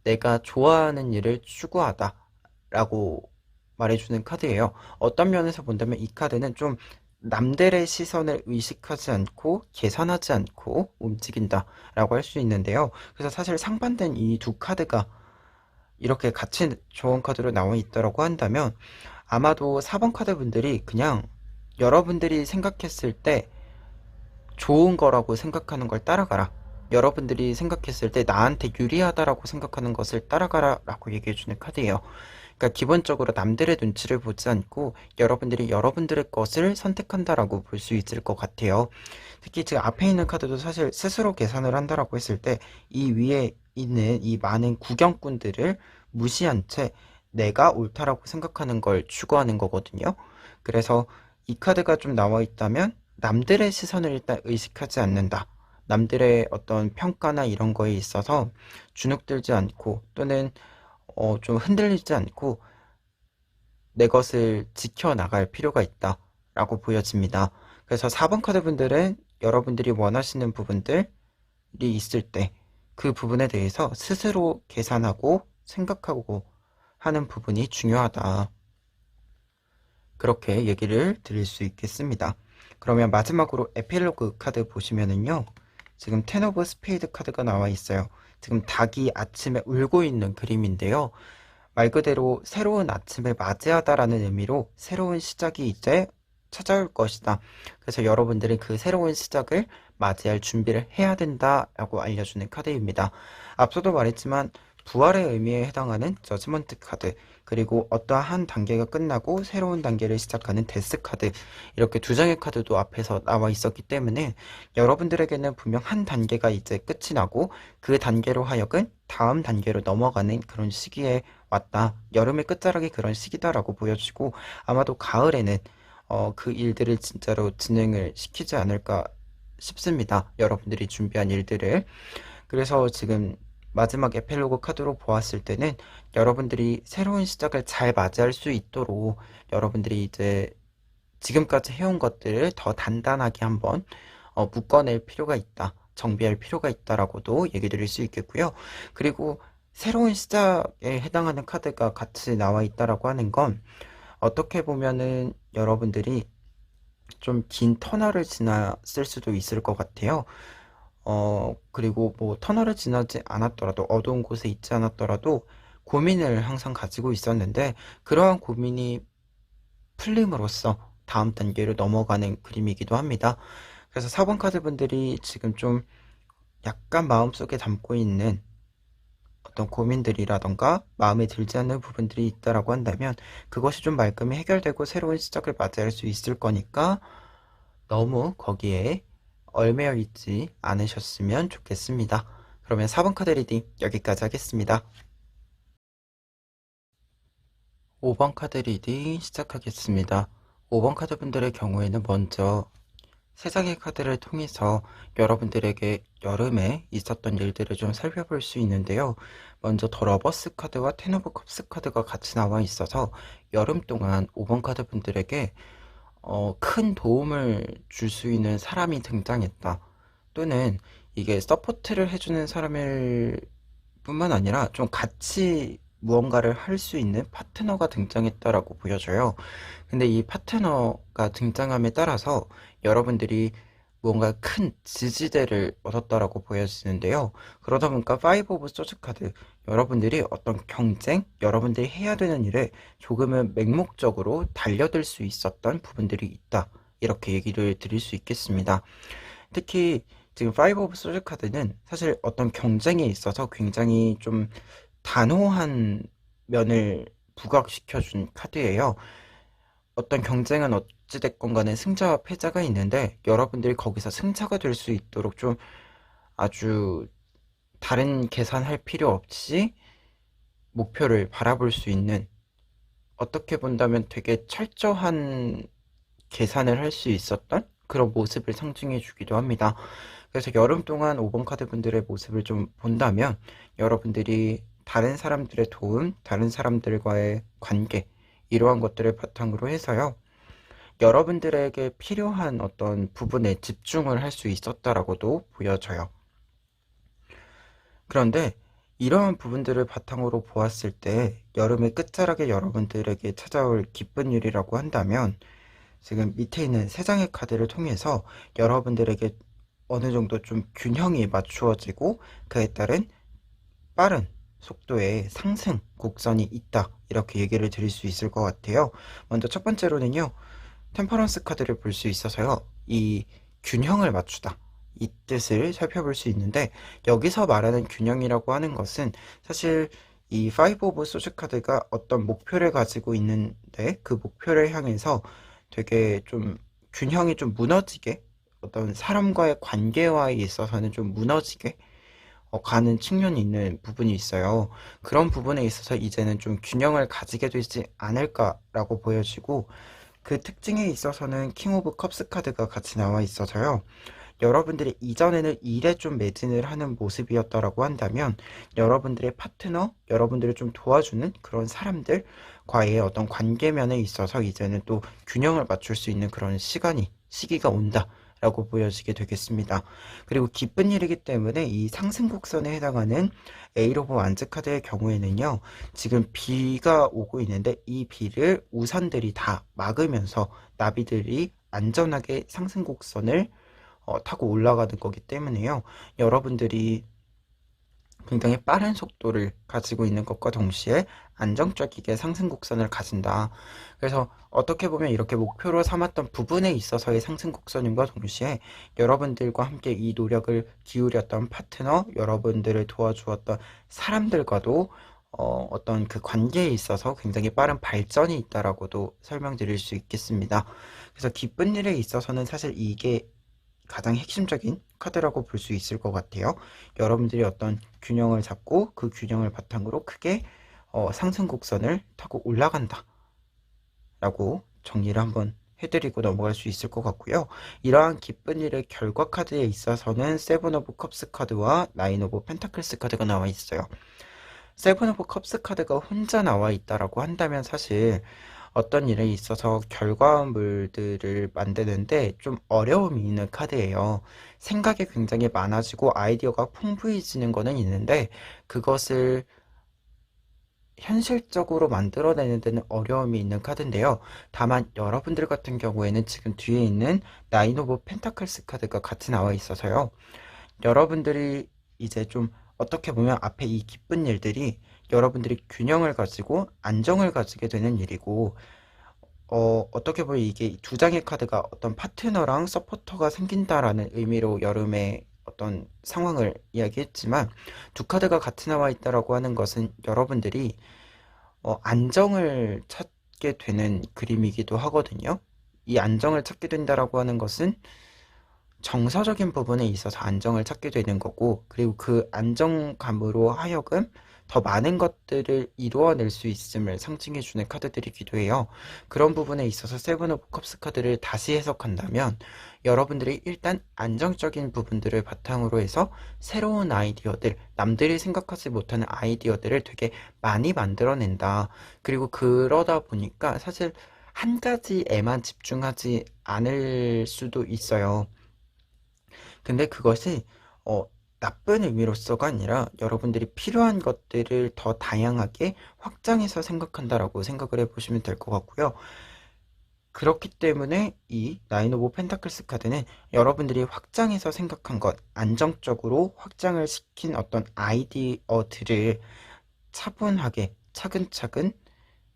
A: 내가 좋아하는 일을 추구하다 라고 말해주는 카드예요. 어떤 면에서 본다면 이 카드는 좀 남들의 시선을 의식하지 않고 계산하지 않고 움직인다 라고 할 수 있는데요. 그래서 사실 상반된 이 두 카드가 이렇게 같이 좋은 카드로 나와 있다고 한다면 아마도 4번 카드 분들이 그냥 여러분들이 생각했을 때 좋은 거라고 생각하는 걸 따라가라, 여러분들이 생각했을 때 나한테 유리하다라고 생각하는 것을 따라가라 라고 얘기해 주는 카드예요. 그러니까 기본적으로 남들의 눈치를 보지 않고 여러분들이 여러분들의 것을 선택한다라고 볼 수 있을 것 같아요. 특히 지금 앞에 있는 카드도 사실 스스로 계산을 한다라고 했을 때 이 위에 있는 이 많은 구경꾼들을 무시한 채 내가 옳다라고 생각하는 걸 추구하는 거거든요. 그래서 이 카드가 좀 나와 있다면 남들의 시선을 일단 의식하지 않는다. 남들의 어떤 평가나 이런 거에 있어서 주눅들지 않고 또는 좀 흔들리지 않고 내 것을 지켜나갈 필요가 있다라고 보여집니다. 그래서 4번 카드 분들은 여러분들이 원하시는 부분들이 있을 때 그 부분에 대해서 스스로 계산하고 생각하고 하는 부분이 중요하다. 그렇게 얘기를 드릴 수 있겠습니다. 그러면 마지막으로 에필로그 카드 보시면은요. 지금 텐 오브 스페이드 카드가 나와 있어요. 지금 닭이 아침에 울고 있는 그림인데요. 말 그대로 새로운 아침을 맞이하다라는 의미로 새로운 시작이 이제 찾아올 것이다. 그래서 여러분들이 그 새로운 시작을 맞이할 준비를 해야 된다라고 알려주는 카드입니다. 앞서도 말했지만 부활의 의미에 해당하는 저지먼트 카드, 그리고 어떠한 단계가 끝나고 새로운 단계를 시작하는 데스 카드, 이렇게 두 장의 카드도 앞에서 나와 있었기 때문에 여러분들에게는 분명 한 단계가 이제 끝이 나고 그 단계로 하여금 다음 단계로 넘어가는 그런 시기에 왔다. 여름의 끝자락이 그런 시기다라고 보여지고 아마도 가을에는 그 일들을 진짜로 진행을 시키지 않을까 싶습니다. 여러분들이 준비한 일들을. 그래서 지금 마지막 에필로그 카드로 보았을 때는 여러분들이 새로운 시작을 잘 맞이할 수 있도록 여러분들이 이제 지금까지 해온 것들을 더 단단하게 한번 묶어낼 필요가 있다. 정비할 필요가 있다라고도 얘기 드릴 수 있겠고요. 그리고 새로운 시작에 해당하는 카드가 같이 나와 있다라고 하는 건 어떻게 보면은 여러분들이 좀 긴 터널을 지났을 수도 있을 것 같아요. 그리고 뭐 터널을 지나지 않았더라도 어두운 곳에 있지 않았더라도 고민을 항상 가지고 있었는데 그러한 고민이 풀림으로써 다음 단계로 넘어가는 그림이기도 합니다. 그래서 4번 카드 분들이 지금 좀 약간 마음속에 담고 있는 어떤 고민들이라던가 마음에 들지 않는 부분들이 있다라고 한다면 그것이 좀 말끔히 해결되고 새로운 시작을 맞이할 수 있을 거니까 너무 거기에 얽매여 있지 않으셨으면 좋겠습니다. 그러면 4번 카드 리딩 여기까지 하겠습니다. 5번 카드 리딩 시작하겠습니다. 5번 카드 분들의 경우에는 먼저 세 장의 카드를 통해서 여러분들에게 여름에 있었던 일들을 좀 살펴볼 수 있는데요. 먼저 더 러버스 카드와 텐 오브 컵스 카드가 같이 나와 있어서 여름 동안 5번 카드 분들에게 큰 도움을 줄 수 있는 사람이 등장했다. 또는 이게 서포트를 해주는 사람일 뿐만 아니라 좀 같이 무언가를 할 수 있는 파트너가 등장했다라고 보여져요. 근데 이 파트너가 등장함에 따라서 여러분들이 무언가 큰 지지대를 얻었다라고 보여지는데요. 그러다 보니까 5 오브 소즈 카드, 여러분들이 어떤 경쟁, 여러분들이 해야 되는 일에 조금은 맹목적으로 달려들 수 있었던 부분들이 있다. 이렇게 얘기를 드릴 수 있겠습니다. 특히 지금 5 오브 소즈 카드는 사실 어떤 경쟁에 있어서 굉장히 좀 단호한 면을 부각시켜준 카드예요. 어떤 경쟁은 어찌됐건 간에 승자와 패자가 있는데 여러분들이 거기서 승자가 될 수 있도록 좀 아주 다른 계산할 필요 없이 목표를 바라볼 수 있는, 어떻게 본다면 되게 철저한 계산을 할 수 있었던 그런 모습을 상징해 주기도 합니다. 그래서 여름 동안 5번 카드 분들의 모습을 좀 본다면 여러분들이 다른 사람들의 도움, 다른 사람들과의 관계, 이러한 것들을 바탕으로 해서요. 여러분들에게 필요한 어떤 부분에 집중을 할 수 있었다라고도 보여져요. 그런데 이러한 부분들을 바탕으로 보았을 때 여름의 끝자락에 여러분들에게 찾아올 기쁜 일이라고 한다면 지금 밑에 있는 세 장의 카드를 통해서 여러분들에게 어느 정도 좀 균형이 맞추어지고 그에 따른 빠른 속도의 상승 곡선이 있다. 이렇게 얘기를 드릴 수 있을 것 같아요. 먼저 첫 번째로는요. 템퍼런스 카드를 볼 수 있어서요. 이 균형을 맞추다. 이 뜻을 살펴볼 수 있는데 여기서 말하는 균형이라고 하는 것은 사실 이 파이브 오브 소즈 카드가 어떤 목표를 가지고 있는데 그 목표를 향해서 되게 좀 균형이 좀 무너지게, 어떤 사람과의 관계와에 있어서는 좀 무너지게 가는 측면이 있는 부분이 있어요. 그런 부분에 있어서 이제는 좀 균형을 가지게 되지 않을까라고 보여지고, 그 특징에 있어서는 킹 오브 컵스 카드가 같이 나와 있어서요. 여러분들이 이전에는 일에 좀 매진을 하는 모습이었다라고 한다면, 여러분들의 파트너, 여러분들을 좀 도와주는 그런 사람들과의 어떤 관계면에 있어서 이제는 또 균형을 맞출 수 있는 그런 시기가 온다 라고 보여지게 되겠습니다. 그리고 기쁜 일이기 때문에 이 상승곡선에 해당하는 에이로브 완즈 카드의 경우에는요, 지금 비가 오고 있는데 이 비를 우산들이 다 막으면서 나비들이 안전하게 상승곡선을 타고 올라가는 거기 때문에요. 여러분들이 굉장히 빠른 속도를 가지고 있는 것과 동시에 안정적이게 상승곡선을 가진다. 그래서 어떻게 보면 이렇게 목표로 삼았던 부분에 있어서의 상승곡선임과 동시에 여러분들과 함께 이 노력을 기울였던 파트너, 여러분들을 도와주었던 사람들과도 어떤 그 관계에 있어서 굉장히 빠른 발전이 있다라고도 설명드릴 수 있겠습니다. 그래서 기쁜 일에 있어서는 사실 이게 가장 핵심적인 카드라고 볼 수 있을 것 같아요. 여러분들이 어떤 균형을 잡고 그 균형을 바탕으로 크게 상승 곡선을 타고 올라간다 라고 정리를 한번 해드리고 넘어갈 수 있을 것 같고요. 이러한 기쁜 일의 결과 카드에 있어서는 세븐 오브 컵스 카드와 나인 오브 펜타클스 카드가 나와 있어요. 세븐 오브 컵스 카드가 혼자 나와 있다라고 한다면 사실 어떤 일에 있어서 결과물들을 만드는데 좀 어려움이 있는 카드예요. 생각이 굉장히 많아지고 아이디어가 풍부해지는 거는 있는데 그것을 현실적으로 만들어내는 데는 어려움이 있는 카드인데요. 다만 여러분들 같은 경우에는 지금 뒤에 있는 나인 오브 펜타클스 카드가 같이 나와 있어서요. 여러분들이 이제 좀 어떻게 보면 앞에 이 기쁜 일들이 여러분들이 균형을 가지고 안정을 가지게 되는 일이고, 어떻게 보면 이게 두 장의 카드가 어떤 파트너랑 서포터가 생긴다라는 의미로 여름의 어떤 상황을 이야기했지만, 두 카드가 같이 나와 있다라고 하는 것은 여러분들이 안정을 찾게 되는 그림이기도 하거든요. 이 안정을 찾게 된다라고 하는 것은 정서적인 부분에 있어서 안정을 찾게 되는 거고, 그리고 그 안정감으로 하여금 더 많은 것들을 이루어낼 수 있음을 상징해주는 카드들이기도 해요. 그런 부분에 있어서 세븐 오브 컵스 카드를 다시 해석한다면 여러분들이 일단 안정적인 부분들을 바탕으로 해서 새로운 아이디어들, 남들이 생각하지 못하는 아이디어들을 되게 많이 만들어낸다. 그리고 그러다 보니까 사실 한 가지에만 집중하지 않을 수도 있어요. 근데 그것이 나쁜 의미로서가 아니라 여러분들이 필요한 것들을 더 다양하게 확장해서 생각한다라고 생각을 해보시면 될 것 같고요. 그렇기 때문에 이 나인 오브 펜타클스 카드는 여러분들이 확장해서 생각한 것, 안정적으로 확장을 시킨 어떤 아이디어들을 차분하게 차근차근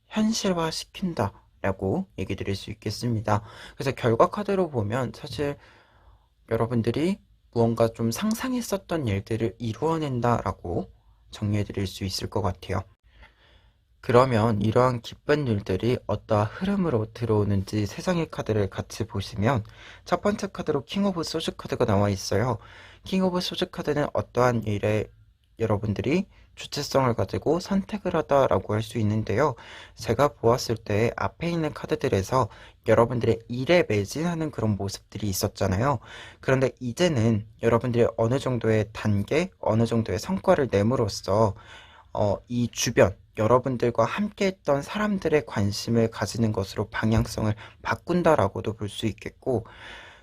A: 현실화 시킨다라고 얘기 드릴 수 있겠습니다. 그래서 결과 카드로 보면 사실 여러분들이 무언가 좀 상상했었던 일들을 이루어낸다라고 정리해 드릴 수 있을 것 같아요. 그러면 이러한 기쁜 일들이 어떠한 흐름으로 들어오는지 세 장의 카드를 같이 보시면, 첫 번째 카드로 킹 오브 소즈 카드가 나와 있어요. 킹 오브 소즈 카드는 어떠한 일에 여러분들이 주체성을 가지고 선택을 하다라고 할 수 있는데요. 제가 보았을 때 앞에 있는 카드들에서 여러분들의 일에 매진하는 그런 모습들이 있었잖아요. 그런데 이제는 여러분들이 어느 정도의 단계, 어느 정도의 성과를 내므로써 이 주변, 여러분들과 함께 했던 사람들의 관심을 가지는 것으로 방향성을 바꾼다라고도 볼 수 있겠고,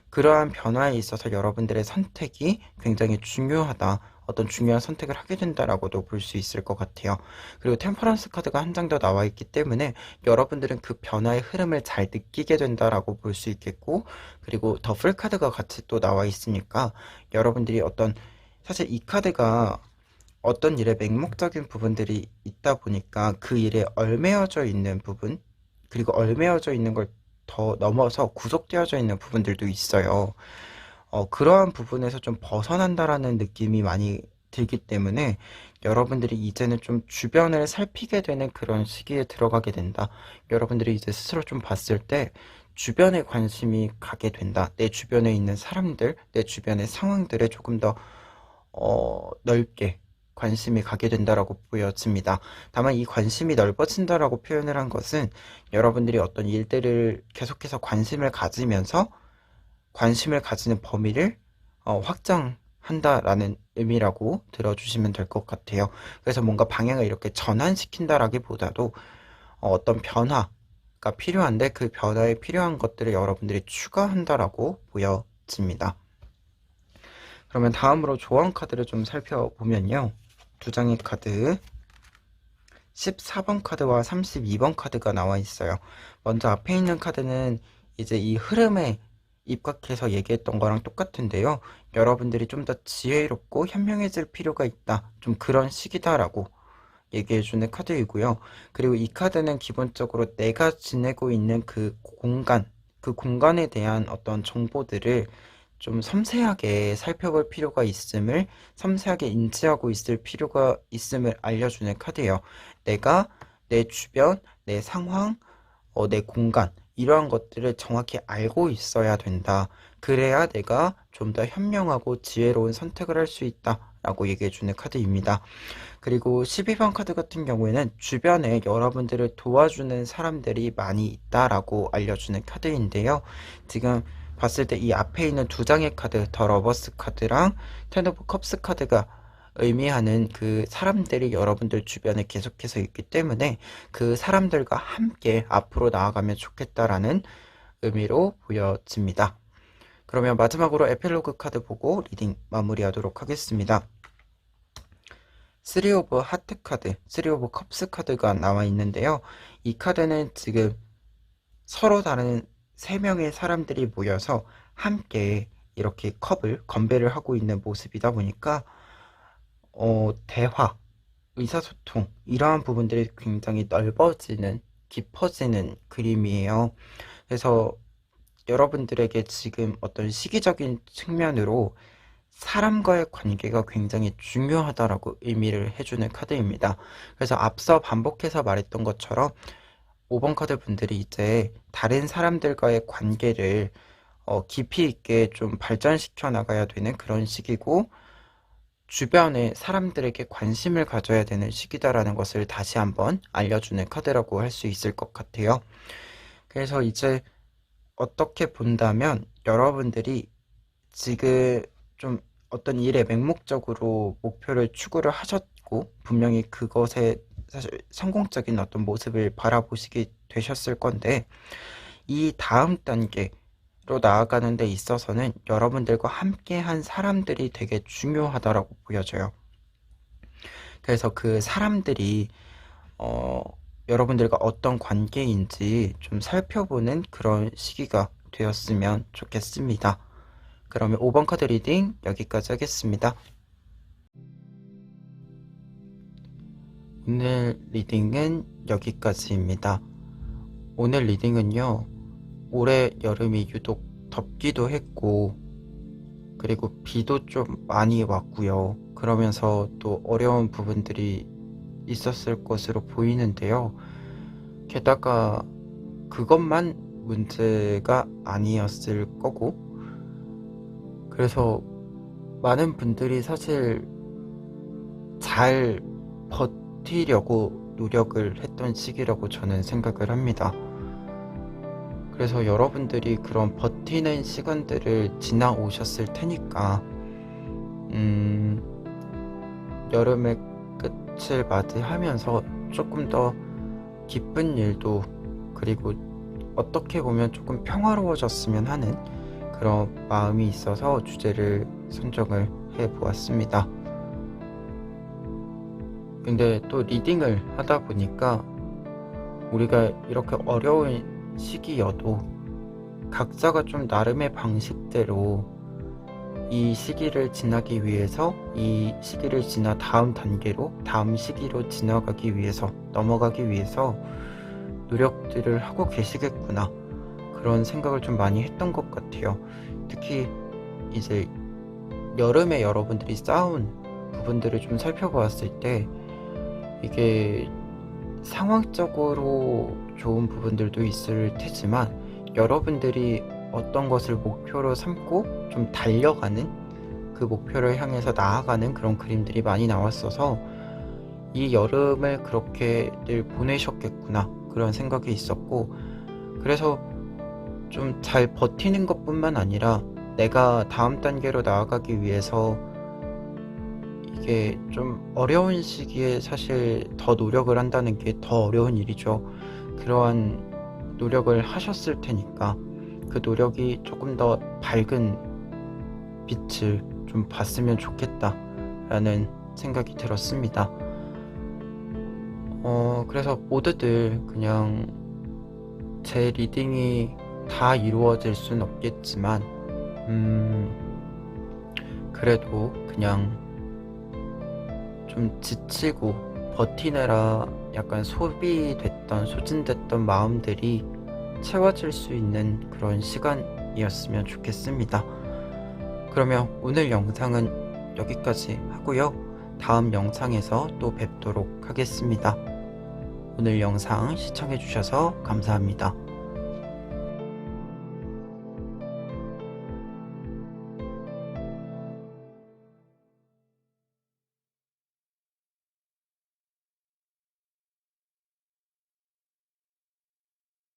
A: 그러한 변화에 있어서 여러분들의 선택이 굉장히 중요하다, 어떤 중요한 선택을 하게 된다라고도 볼 수 있을 것 같아요. 그리고 템퍼런스 카드가 한 장 더 나와 있기 때문에 여러분들은 그 변화의 흐름을 잘 느끼게 된다라고 볼 수 있겠고, 그리고 더플 카드가 같이 또 나와 있으니까 여러분들이 사실 이 카드가 어떤 일에 맹목적인 부분들이 있다 보니까 그 일에 얽매여져 있는 부분, 그리고 얽매여져 있는 걸 더 넘어서 구속되어져 있는 부분들도 있어요. 그러한 부분에서 좀 벗어난다라는 느낌이 많이 들기 때문에 여러분들이 이제는 좀 주변을 살피게 되는 그런 시기에 들어가게 된다. 여러분들이 이제 스스로 좀 봤을 때 주변에 관심이 가게 된다. 내 주변에 있는 사람들, 내 주변의 상황들에 조금 더 넓게 관심이 가게 된다라고 보여집니다. 다만 이 관심이 넓어진다라고 표현을 한 것은 여러분들이 어떤 일들을 계속해서 관심을 가지면서 관심을 가지는 범위를 확장한다라는 의미라고 들어주시면 될 것 같아요. 그래서 뭔가 방향을 이렇게 전환시킨다라기보다도 어떤 변화가 필요한데 그 변화에 필요한 것들을 여러분들이 추가한다라고 보여집니다. 그러면 다음으로 조언 카드를 좀 살펴보면요. 두 장의 카드 14번 카드와 32번 카드가 나와 있어요. 먼저 앞에 있는 카드는 이제 이 흐름에 입각해서 얘기했던 거랑 똑같은데요. 여러분들이 좀 더 지혜롭고 현명해질 필요가 있다. 좀 그런 시기다라고 얘기해주는 카드이고요. 그리고 이 카드는 기본적으로 내가 지내고 있는 그 공간에 대한 어떤 정보들을 좀 섬세하게 살펴볼 필요가 있음을, 섬세하게 인지하고 있을 필요가 있음을 알려주는 카드예요. 내가 내 주변, 내 상황, 내 공간, 이러한 것들을 정확히 알고 있어야 된다. 그래야 내가 좀 더 현명하고 지혜로운 선택을 할 수 있다. 라고 얘기해주는 카드입니다. 그리고 12번 카드 같은 경우에는 주변에 여러분들을 도와주는 사람들이 많이 있다라고 알려주는 카드인데요. 지금 봤을 때 이 앞에 있는 두 장의 카드, 더 러버스 카드랑 텐 오브 컵스 카드가 의미하는 그 사람들이 여러분들 주변에 계속해서 있기 때문에 그 사람들과 함께 앞으로 나아가면 좋겠다라는 의미로 보여집니다. 그러면 마지막으로 에필로그 카드 보고 리딩 마무리하도록 하겠습니다. 3 오브 하트 카드, 3 오브 컵스 카드가 나와 있는데요. 이 카드는 지금 서로 다른 3명의 사람들이 모여서 함께 이렇게 컵을 건배를 하고 있는 모습이다 보니까 대화, 의사소통 이러한 부분들이 굉장히 넓어지는, 깊어지는 그림이에요. 그래서 여러분들에게 지금 어떤 시기적인 측면으로 사람과의 관계가 굉장히 중요하다라고 의미를 해주는 카드입니다. 그래서 앞서 반복해서 말했던 것처럼 5번 카드 분들이 이제 다른 사람들과의 관계를 깊이 있게 좀 발전시켜 나가야 되는 그런 시기고, 주변의 사람들에게 관심을 가져야 되는 시기다라는 것을 다시 한번 알려주는 카드라고 할 수 있을 것 같아요. 그래서 이제 어떻게 본다면 여러분들이 지금 좀 어떤 일에 맹목적으로 목표를 추구를 하셨고 분명히 그것에 사실 성공적인 어떤 모습을 바라보시게 되셨을 건데, 이 다음 단계로 나아가는 데 있어서는 여러분들과 함께 한 사람들이 되게 중요하다라고 보여져요. 그래서 그 사람들이 여러분들과 어떤 관계인지 좀 살펴보는 그런 시기가 되었으면 좋겠습니다. 그러면 5번 카드 리딩 여기까지 하겠습니다. 오늘 리딩은 여기까지입니다. 오늘 리딩은요, 올해 여름이 유독 덥기도 했고, 그리고 비도 좀 많이 왔고요. 그러면서 또 어려운 부분들이 있었을 것으로 보이는데요. 게다가 그것만 문제가 아니었을 거고, 그래서 많은 분들이 사실 잘 버티려고 노력을 했던 시기라고 저는 생각을 합니다. 그래서 여러분들이 그런 버티는 시간들을 지나오셨을 테니까 여름의 끝을 맞이하면서 조금 더 기쁜 일도, 그리고 어떻게 보면 조금 평화로워졌으면 하는 그런 마음이 있어서 주제를 선정을 해보았습니다. 근데 또 리딩을 하다 보니까 우리가 이렇게 어려운 시기여도 각자가 좀 나름의 방식대로 이 시기를 지나기 위해서, 이 시기를 지나 다음 단계로, 다음 시기로 지나가기 위해서, 넘어가기 위해서 노력들을 하고 계시겠구나, 그런 생각을 좀 많이 했던 것 같아요. 특히 이제 여름에 여러분들이 쌓은 부분들을 좀 살펴보았을 때 이게 상황적으로 좋은 부분들도 있을 테지만 여러분들이 어떤 것을 목표로 삼고 좀 달려가는 그 목표를 향해서 나아가는 그런 그림들이 많이 나왔어서 이 여름을 그렇게들 보내셨겠구나 그런 생각이 있었고, 그래서 좀 잘 버티는 것뿐만 아니라 내가 다음 단계로 나아가기 위해서 이게 좀 어려운 시기에 사실 더 노력을 한다는 게 더 어려운 일이죠. 그러한 노력을 하셨을 테니까 그 노력이 조금 더 밝은 빛을 좀 봤으면 좋겠다라는 생각이 들었습니다. 그래서 모두들 그냥 제 리딩이 다 이루어질 순 없겠지만, 그래도 그냥 좀 지치고 버티느라 약간 소진됐던 마음들이 채워질 수 있는 그런 시간이었으면 좋겠습니다. 그러면 오늘 영상은 여기까지 하고요. 다음 영상에서 또 뵙도록 하겠습니다. 오늘 영상 시청해주셔서 감사합니다.